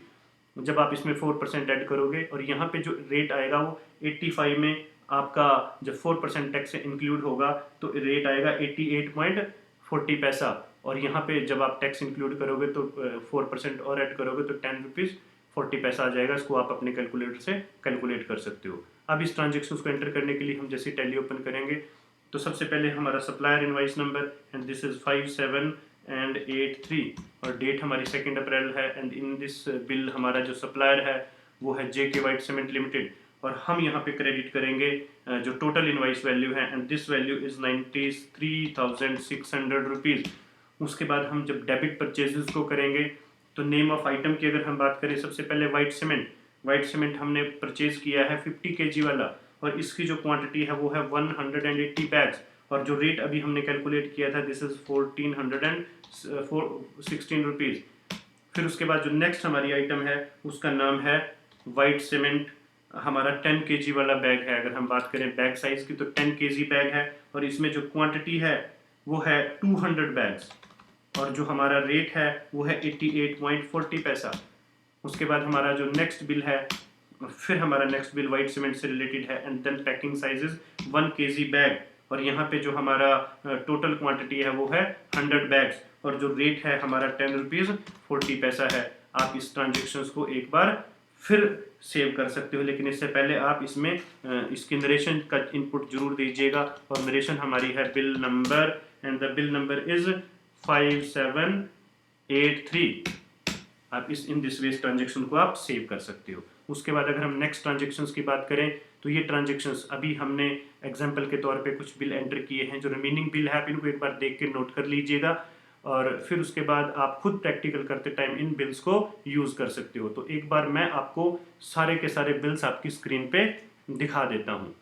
जब आप इसमें 4% ऐड करोगे। और यहाँ पे जो रेट आएगा वो 85 में आपका जब 4% टैक्स इंक्लूड होगा तो रेट आएगा 88.40 पैसा, और यहाँ पे जब आप टैक्स इंक्लूड करोगे तो 4% और ऐड करोगे तो 10 रुपीज़ 40 पैसा आ जाएगा। इसको आप अपने कैलकुलेटर से कैलकुलेट कर सकते हो। अब इस ट्रांजेक्शन को एंटर करने के लिए हम जैसे टैली ओपन करेंगे तो सबसे पहले हमारा supplier invoice number and this is 5783 और डेट हमारी 2 अप्रैल है। एंड इन दिस बिल हमारा जो सप्लायर है वो है JK वाइट सीमेंट लिमिटेड, और हम यहाँ पे क्रेडिट करेंगे जो टोटल इनवाइस वैल्यू है and this value is 93,600 rupees. उसके बाद हम जब डेबिट परचेजेस को करेंगे तो नेम ऑफ आइटम की अगर हम बात करें, सबसे पहले वाइट सीमेंट हमने परचेज किया है 50 kg वाला, और इसकी जो क्वांटिटी है वो है 180 बैग्स, और जो रेट अभी हमने कैलकुलेट किया था दिस इज 1416 रुपीज़। फिर उसके बाद जो नेक्स्ट हमारी आइटम है उसका नाम है वाइट सीमेंट, हमारा 10 kg वाला बैग है। अगर हम बात करें बैग साइज की तो 10 kg बैग है, और इसमें जो क्वांटिटी है वो है 200 बैग्स, और जो हमारा रेट है वो है 88.40 पैसा। उसके बाद हमारा जो नेक्स्ट बिल है, फिर हमारा नेक्स्ट बिल वाइट सीमेंट से रिलेटेड है and then packing sizes 1 kg bag, और यहाँ पे जो हमारा टोटल क्वांटिटी है वो है 100 बैग्स, और जो रेट है हमारा 10 रुपीज़ 40 पैसा है। आप इस ट्रांजेक्शन्स को एक बार फिर सेव कर सकते हो, लेकिन इससे पहले आप इसमें इसकी नरेशन का इनपुट जरूर दीजिएगा, और नरेशन हमारी है bill number and the bill number is 5783। आप इन दिस वे ट्रांजेक्शन को आप सेव कर सकते हो। उसके बाद अगर हम नेक्स्ट ट्रांजेक्शन्स की बात करें तो ये ट्रांजेक्शन्स अभी हमने एग्जांपल के तौर पे कुछ बिल एंटर किए हैं। जो रिमेनिंग बिल है आप इनको एक बार देख के नोट कर लीजिएगा, और फिर उसके बाद आप खुद प्रैक्टिकल करते टाइम इन बिल्स को यूज़ कर सकते हो। तो एक बार मैं आपको सारे के सारे बिल्स आपकी स्क्रीन पे दिखा देता हूँ।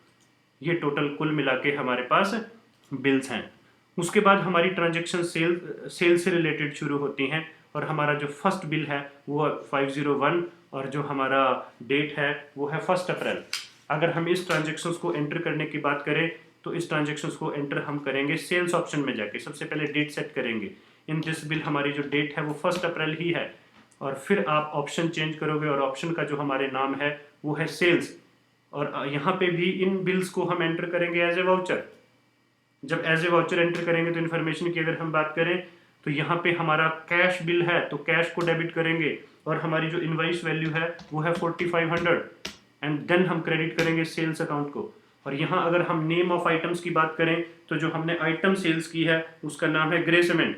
ये टोटल कुल मिला के हमारे पास बिल्स हैं। उसके बाद हमारी ट्रांजेक्शन सेल से रिलेटेड शुरू होती हैं, और हमारा जो फर्स्ट बिल है वो 501, और जो हमारा डेट है वो है 1 अप्रैल। अगर हम इस ट्रांजेक्शन्स को एंटर करने की बात करें तो इस ट्रांजेक्शन्स को एंटर हम करेंगे सेल्स ऑप्शन में जाके। सबसे पहले डेट सेट करेंगे। इन दिस बिल हमारी जो डेट है वो 1 अप्रैल ही है, और फिर आप ऑप्शन चेंज करोगे, और ऑप्शन का जो हमारे नाम है वो है सेल्स, और यहाँ पे भी इन बिल्स को हम एंटर करेंगे एज ए वाउचर। जब एज ए वाउचर एंटर करेंगे तो इन्फॉर्मेशन की अगर हम बात करें तो यहाँ पे हमारा कैश बिल है तो कैश को डेबिट करेंगे, और हमारी जो इनवाइस वैल्यू है वो है 4500, एंड देन हम क्रेडिट करेंगे सेल्स अकाउंट को। और यहाँ अगर हम नेम ऑफ आइटम्स की बात करें तो जो हमने आइटम सेल्स की है उसका नाम है ग्रे सीमेंट।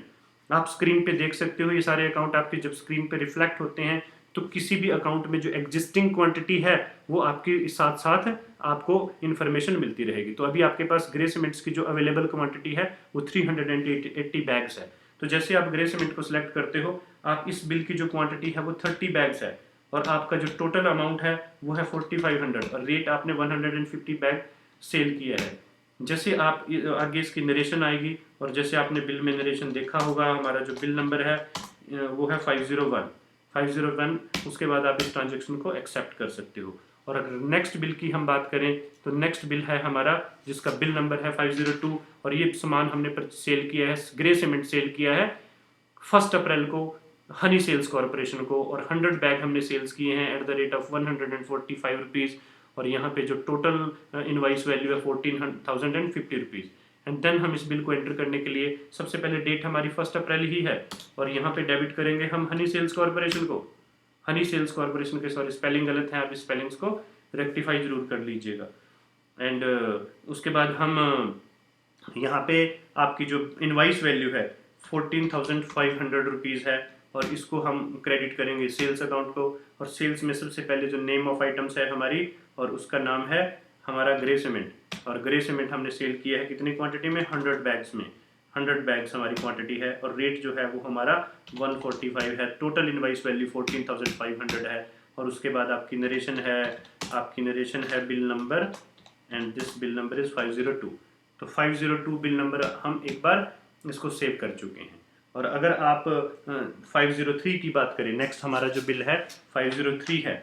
आप स्क्रीन पे देख सकते हो ये सारे अकाउंट आपके जब स्क्रीन पे रिफ्लेक्ट होते हैं तो किसी भी अकाउंट में जो एग्जिस्टिंग क्वांटिटी है वो आपके साथ साथ आपको इन्फॉर्मेशन मिलती रहेगी। तो अभी आपके पास ग्रे सीमेंट्स की जो अवेलेबल क्वांटिटी है वो 380 बैग्स है। तो जैसे आप ग्रे सीमेंट को सिलेक्ट करते हो, आप इस बिल की जो क्वांटिटी है वो 30 बैग्स है, और आपका जो टोटल अमाउंट है वो है 4500, और रेट आपने 150 बैग सेल किया है। जैसे आप आगे इसकी नरेशन आएगी, और जैसे आपने बिल में नरेशन देखा होगा, हमारा जो बिल नंबर है वो है 501। उसके बाद आप इस ट्रांजेक्शन को एक्सेप्ट कर सकते हो। और अगर नेक्स्ट बिल की हम बात करें तो नेक्स्ट बिल है हमारा जिसका बिल नंबर है 502, और ये सामान हमने सेल किया है, ग्रे सीमेंट सेल किया है 1 अप्रैल को हनी सेल्स कॉरपोरेशन को, और 100 बैग हमने सेल्स किए हैं at the rate of 145 rupees, और यहाँ पे जो टोटल इनवाइस वैल्यू है 14,050 रुपीज़। एंड देन हम इस बिल को एंटर करने के लिए सबसे पहले डेट हमारी 1 अप्रैल ही है, और यहाँ पे डेबिट करेंगे हम हनी सेल्स कॉरपोरेशन को। हनी सेल्स कॉरपोरेशन के सॉरी स्पेलिंग गलत है, आप इस स्पेलिंग्स को रेक्टिफाई जरूर कर लीजिएगा। एंड उसके बाद हम यहाँ पे आपकी जो इनवाइस वैल्यू है 14,500 रुपीज़ है, और इसको हम क्रेडिट करेंगे सेल्स अकाउंट को। और सेल्स में सबसे पहले जो नेम ऑफ आइटम्स है हमारी, और उसका नाम है हमारा ग्रे सीमेंट। और ग्रे सीमेंट हमने सेल किया है कितनी क्वांटिटी में, 100 बैग्स में। 100 बैग्स हमारी क्वांटिटी है, और रेट जो है वो हमारा 145 है। टोटल इनवाइस वैल्यू 14,500 है। और उसके बाद आपकी नरेशन है bill number, and this bill number is 502। तो 502 बिल नंबर हम एक बार इसको सेव कर चुके हैं। और अगर आप 503 की बात करें, नेक्स्ट हमारा जो बिल है 503 है।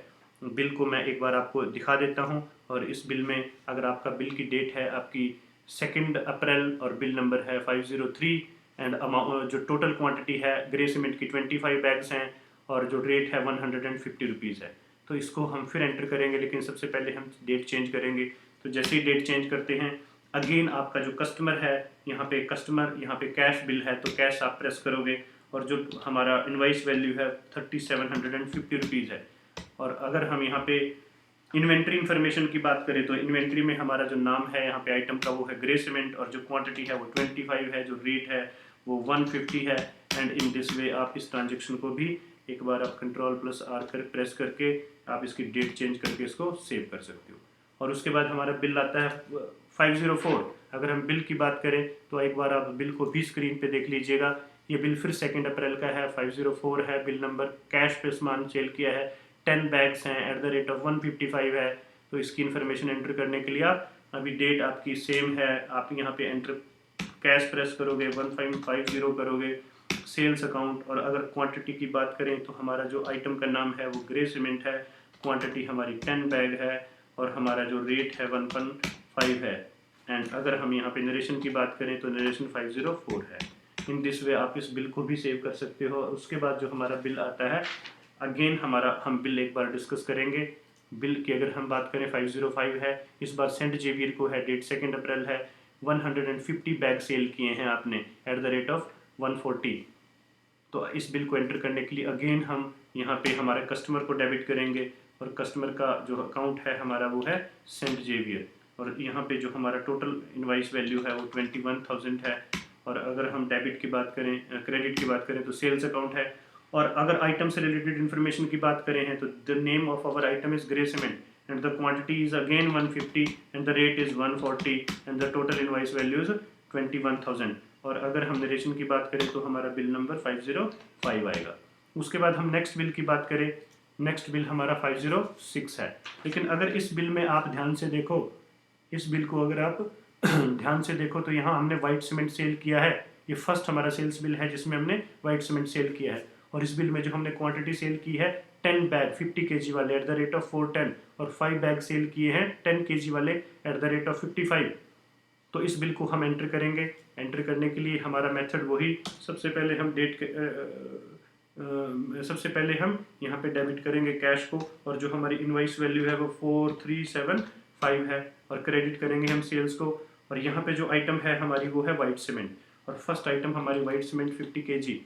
बिल को मैं एक बार आपको दिखा देता हूं। और इस बिल में अगर आपका बिल की डेट है आपकी 2 अप्रैल और बिल नंबर है 503, एंड अमाउंट जो टोटल क्वांटिटी है ग्रे सीमेंट की 25 बैग्स हैं, और जो रेट है 150 रुपीज़ है। तो इसको हम फिर एंटर करेंगे, लेकिन सबसे पहले हम डेट चेंज करेंगे। तो जैसे ही डेट चेंज करते हैं, अगेन आपका जो कस्टमर है, यहाँ पे कैश बिल है, तो कैश आप प्रेस करोगे, और जो हमारा इनवाइस वैल्यू है 3750 रुपीज़ है। और अगर हम यहाँ पे इन्वेंट्री इन्फॉर्मेशन की बात करें, तो इन्वेंट्री में हमारा जो नाम है यहाँ पे आइटम का वो है ग्रे सीमेंट, और जो क्वांटिटी है वो 25 है, जो रेट है वो 150 है। एंड इन दिस वे आप इस ट्रांजेक्शन को भी एक बार आप Ctrl+R कर प्रेस करके आप इसकी डेट चेंज करके इसको सेव कर सकते हो। और उसके बाद हमारा बिल आता है 504। अगर हम बिल की बात करें तो एक बार आप बिल को भी स्क्रीन पे देख लीजिएगा। ये बिल फिर 2 अप्रैल का है, 504 है बिल नंबर। कैश पे सामान सेल किया है, 10 बैग्स हैं, एट द रेट ऑफ 155 है। तो इसकी इन्फॉर्मेशन एंटर करने के लिए आप अभी डेट आपकी सेम है, आप यहाँ पे एंटर कैश प्रेस करोगे, 1550 करोगे, सेल्स अकाउंट। और अगर क्वांटिटी की बात करें तो हमारा जो आइटम का नाम है वो ग्रे सीमेंट है, क्वांटिटी हमारी 10 बैग है, और हमारा जो रेट है 115 है। एंड अगर हम यहाँ पे नरेशन की बात करें तो नरेशन 504 है। इन दिस वे आप इस बिल को भी सेव कर सकते हो। उसके बाद जो हमारा बिल आता है, अगेन हम बिल एक बार डिस्कस करेंगे। बिल की अगर हम बात करें 505 है, इस बार सेंट जेवियर को है, डेट 2 अप्रैल है, 150 बैग सेल किए हैं आपने एट द रेट ऑफ 140। तो इस बिल को एंटर करने के लिए अगेन हम यहाँ पे हमारे कस्टमर को डेबिट करेंगे, और कस्टमर का जो अकाउंट है हमारा वो है सेंट जेवियर। और यहाँ पे जो हमारा टोटल इनवाइस वैल्यू है वो 21,000 है। और अगर हम डेबिट की बात करें, क्रेडिट की बात करें तो सेल्स अकाउंट है। और अगर आइटम से रिलेटेड इन्फॉर्मेशन की बात करें हैं तो the name of our item is grey cement, and the quantity is again 150, and the rate is 140, and the total invoice value is 21,000। और अगर हम नरेशन की बात करें तो हमारा बिल नंबर 505 आएगा। उसके बाद हम नेक्स्ट बिल की बात करें, नेक्स्ट बिल हमारा 506 है। लेकिन अगर इस बिल में आप ध्यान से देखो, इस बिल को अगर आप ध्यान से देखो तो यहाँ हमने वाइट सीमेंट सेल किया है। ये फर्स्ट हमारा सेल्स बिल है जिसमें हमने वाइट सीमेंट सेल किया है। और इस बिल में जो हमने क्वांटिटी सेल की है 10 बैग 50 kg वाले एट द रेट ऑफ 410, और 5 बैग सेल किए हैं 10 kg वाले एट द रेट ऑफ 55। तो इस बिल को हम एंटर करेंगे। एंटर करने के लिए हमारा मेथड वही, सबसे पहले हम यहाँ पे डेबिट करेंगे कैश को, और जो हमारी इनवाइस वैल्यू है वो 4375 है, और क्रेडिट करेंगे हम सेल्स को। और यहाँ पे जो आइटम है हमारी वो है वाइट सीमेंट, और फर्स्ट आइटम हमारी वाइट सीमेंट 50 kg।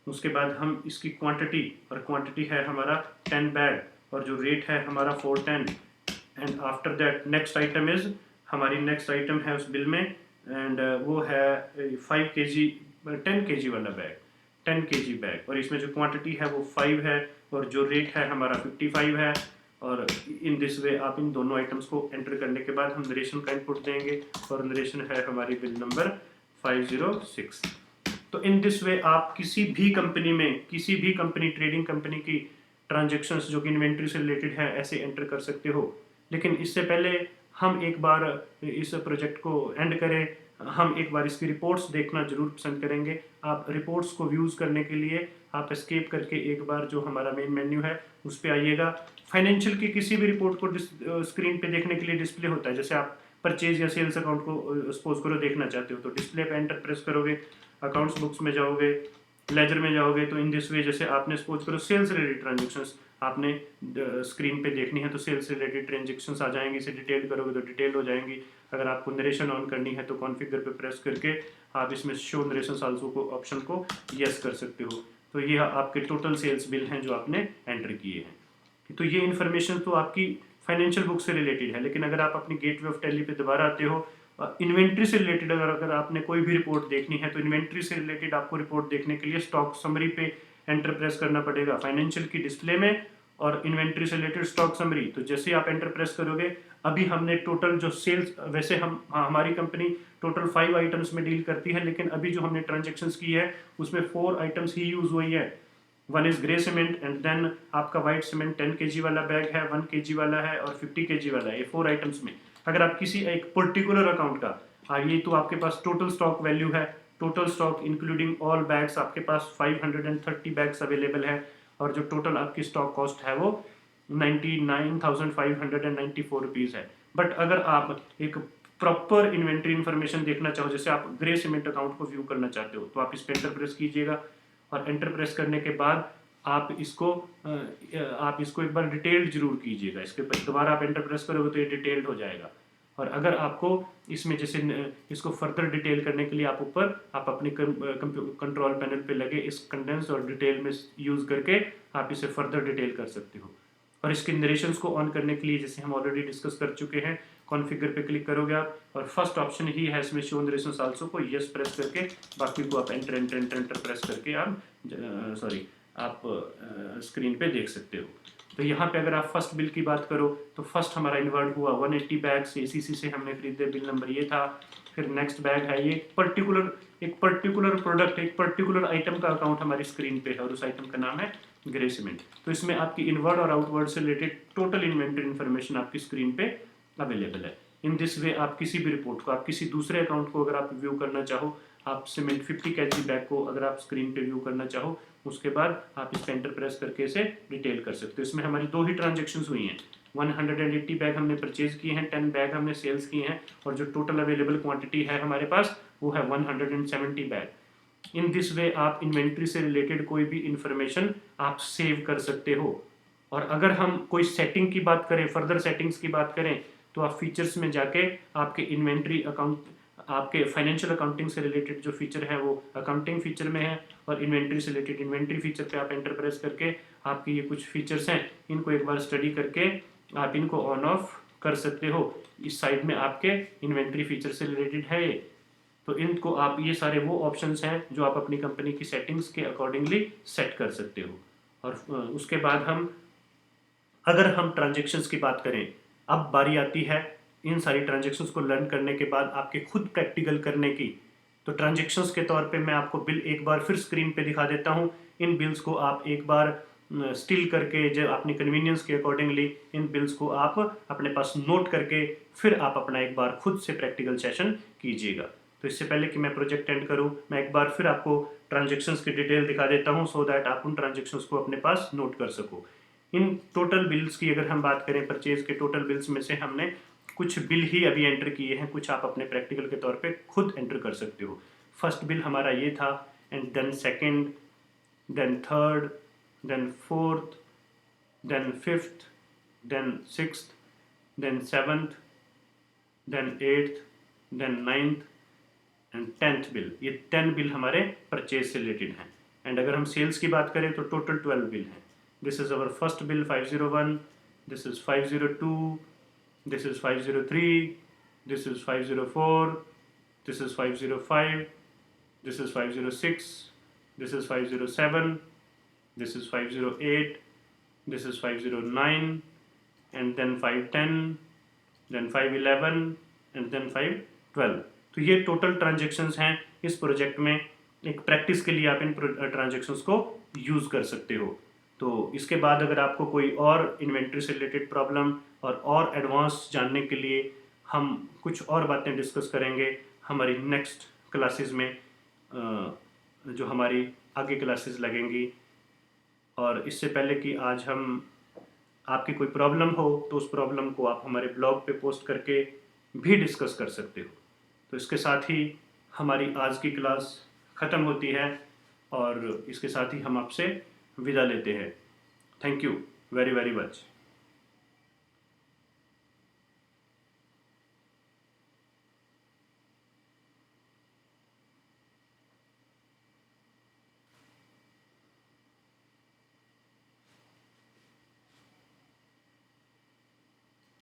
उसके बाद हम इसकी क्वांटिटी, और क्वांटिटी है हमारा 10 बैग, और जो रेट है हमारा 410। And after that next item is हमारी नेक्स्ट आइटम है उस बिल में, एंड वो है 5 kg 10 kg वाला बैग, 10 kg बैग। और इसमें जो क्वांटिटी है वो 5 है, और जो रेट है हमारा 55 है। और इन दिस वे आप इन दोनों आइटम्स को एंटर करने के बाद हम नरेशन का इनपुट देंगे, और नरेशन है हमारी बिल नंबर 506। तो इन दिस वे आप किसी भी कंपनी ट्रेडिंग कंपनी की ट्रांजेक्शन्स जो कि इन्वेंट्री से रिलेटेड है ऐसे एंटर कर सकते हो। लेकिन इससे पहले हम एक बार इस प्रोजेक्ट को एंड करें, हम एक बार इसकी रिपोर्ट्स देखना जरूर पसंद करेंगे। आप रिपोर्ट्स को व्यूज़ करने के लिए आप एस्केप करके एक बार जो हमारा मेन मेन्यू है उस पर आइएगा। फाइनेंशियल की किसी भी रिपोर्ट को स्क्रीन पे देखने के लिए डिस्प्ले होता है। जैसे आप परचेज या सेल्स अकाउंट को सपोज करो देखना चाहते हो, तो डिस्प्ले पे एंटर प्रेस करोगे, अकाउंट्स बुक्स में जाओगे, लेजर में जाओगे। तो इन दिस वे जैसे आपने सपोज करो सेल्स रिलेटेड ट्रांजेक्शन्स आपने स्क्रीन पे देखनी है, तो सेल्स रिलेटेड ट्रांजेक्शन्स आ जाएंगी। इसे डिटेल करोगे तो डिटेल हो जाएंगी। अगर आपको नरेशन ऑन करनी है तो कॉन्फ़िगर पे प्रेस करके आप इसमें शो नरेशन आल्सो को ऑप्शन को यस कर सकते हो। तो ये आपके टोटल सेल्स बिल हैं जो आपने एंटर किए हैं। तो ये इन्फॉर्मेशन तो आपकी फाइनेंशियल बुक से रिलेटेड है। लेकिन अगर आप अपनी गेटवे ऑफ टैली पे दोबारा आते हो, इन्वेंट्री से रिलेटेड अगर आपने कोई भी रिपोर्ट देखनी है, तो इन्वेंट्री से रिलेटेड आपको रिपोर्ट देखने के लिए स्टॉक समरी पे एंटर प्रेस करना पड़ेगा फाइनेंशियल की डिस्प्ले में और इन्वेंट्री से रिलेटेड स्टॉक समरी। तो जैसे ही आप एंटर प्रेस करोगे, अभी हमने टोटल जो सेल्स, वैसे हमारी कंपनी टोटल 5 आइटम्स में डील करती है, लेकिन अभी जो हमने ट्रांजेक्शन्स की है उसमें 4 आइटम्स ही यूज हुई है। One is grey cement and then आपका वाइट सीमेंट 10 kg वाला बैग है, 1 kg वाला है और 50 kg वाला है। ये 4 आइटम्स में अगर आप किसी एक पर्टिकुलर अकाउंट का, ये तो आपके पास टोटल स्टॉक वैल्यू है, total stock including all bags आपके पास 530 बैग्स अवेलेबल है और जो टोटल आपकी स्टॉक कॉस्ट है वो 99,594 रुपीज़ है। बट अगर आप एक प्रॉपर इन्वेंट्री इन्फॉर्मेशन देखना चाहो, जैसे आप ग्रे सीमेंट अकाउंट को व्यू करना चाहते हो, तो आप इस पर एंटर प्रेस कीजिएगा और एंटर प्रेस करने के बाद आप इसको एक बार डिटेल्ड जरूर कीजिएगा। इसके दोबारा आप एंटर प्रेस करोगे तो ये डिटेल्ड हो जाएगा। और अगर आपको इसमें जैसे इसको फर्दर डिटेल करने के लिए आप अपने कंट्रोल पैनल पे लगे इस कंडेंस और डिटेल में यूज़ करके आप इसे फर्दर डिटेल कर सकते हो। और इसके नरेशंस को ऑन करने के लिए, जैसे हम ऑलरेडी डिस्कस कर चुके हैं, कॉन्फ़िगर पे क्लिक करोगे आप और फर्स्ट ऑप्शन ही है इसमें शो नरेशंस आल्सो को यस प्रेस करके बाकी को आप एंटर प्रेस करके आप स्क्रीन पे देख सकते हो। तो यहाँ पे अगर आप फर्स्ट बिल की बात करो तो फर्स्ट हमारा इन्वर्ट हुआ 180 बैग्स एसीसी से हमने खरीदे, बिल नंबर ये था। फिर नेक्स्ट बैग है, ये एक पर्टिकुलर प्रोडक्ट, एक पर्टिकुलर आइटम का अकाउंट हमारी स्क्रीन पे है और उस आइटम का नाम है ग्रे सीमेंट। तो इसमें आपकी इनवर्ड और आउटवर्ड से रिलेटेड टोटल इन्वेंटरी इन्फॉर्मेशन आपकी स्क्रीन पे अवेलेबल है। इन दिस वे आप किसी भी रिपोर्ट को, आप किसी दूसरे अकाउंट को अगर आप व्यू करना चाहो, आप सीमेंट 50 kg बैग को अगर आप स्क्रीन पे व्यू करना चाहो, उसके बाद आप इस पर एंटर प्रेस करके इसे डिटेल कर सकते हो। इसमें हमारी 2 ही ट्रांजेक्शन्स हुई हैं, 180 बैग हमने परचेज किए हैं, 10 बैग हमने सेल्स किए हैं और जो टोटल अवेलेबल क्वांटिटी है हमारे पास वो है 170 बैग। इन दिस वे आप इन्वेंट्री से रिलेटेड कोई भी इंफॉर्मेशन आप सेव कर सकते हो। और अगर हम कोई सेटिंग की बात करें, फर्दर सेटिंग्स की बात करें, तो आप फीचर्स में जाके आपके इन्वेंट्री अकाउंट, आपके फाइनेंशियल अकाउंटिंग से रिलेटेड जो फीचर है वो अकाउंटिंग फीचर में है और इन्वेंट्री से रिलेटेड इन्वेंट्री फीचर पे आप एंटर प्रेस करके आपकी ये कुछ फीचर्स हैं, इनको एक बार स्टडी करके आप इनको ऑन ऑफ कर सकते हो। इस साइड में आपके इन्वेंट्री फीचर से रिलेटेड है ये, तो इनको आप, ये सारे वो ऑप्शंस हैं जो आप अपनी कंपनी की सेटिंग्स के अकॉर्डिंगली सेट कर सकते हो। और उसके बाद अगर हम ट्रांजेक्शन्स की बात करें, अब बारी आती है इन सारी ट्रांजेक्शन्स को लर्न करने के बाद आपके खुद प्रैक्टिकल करने की। तो ट्रांजेक्शन्स के तौर पे मैं आपको बिल एक बार फिर स्क्रीन पे दिखा देता हूँ। इन बिल्स को आप एक बार स्टिल करके, जब अपनी कन्वीनियंस के अकॉर्डिंगली इन बिल्स को आप अपने पास नोट करके फिर आप अपना एक बार खुद से प्रैक्टिकल सेशन कीजिएगा। तो इससे पहले कि मैं प्रोजेक्ट एंड करूँ, मैं एक बार फिर आपको ट्रांजेक्शन्स की डिटेल दिखा देता हूँ सो दैट आप उन ट्रांजेक्शन्स को अपने पास नोट कर सको। इन टोटल बिल्स की अगर हम बात करें, परचेज के टोटल बिल्स में से हमने कुछ बिल ही अभी एंटर किए हैं, कुछ आप अपने प्रैक्टिकल के तौर पे खुद एंटर कर सकते हो। फर्स्ट बिल हमारा ये था and then second, then third, then fourth, then fifth, then sixth, then seventh, then eighth, then ninth and 10th bill. ये 10 बिल हमारे परचेज से रिलेटेड हैं। एंड अगर हम सेल्स की बात करें तो टोटल 12 बिल हैं। This is our first bill 501, this is 502, this is 503, this is 504, this is 505, this is 506, this is 507, this is 508, this is 509 and then 510, then 511 and then 512। तो ये टोटल ट्रांजेक्शन्स हैं इस प्रोजेक्ट में। एक प्रैक्टिस के लिए आप इन ट्रांजेक्शन्स को यूज़ कर सकते हो। तो इसके बाद अगर आपको कोई और इन्वेंट्री से रिलेटेड प्रॉब्लम और एडवांस जानने के लिए हम कुछ और बातें डिस्कस करेंगे हमारी नेक्स्ट क्लासेस में, जो हमारी आगे क्लासेस लगेंगी। और इससे पहले कि आज हम आपकी कोई प्रॉब्लम हो तो उस प्रॉब्लम को आप हमारे ब्लॉग पे पोस्ट करके भी डिस्कस कर सकते हो। तो इसके साथ ही हमारी आज की क्लास ख़त्म होती है और इसके साथ ही हम आपसे विदा लेते हैं। Thank you very very much.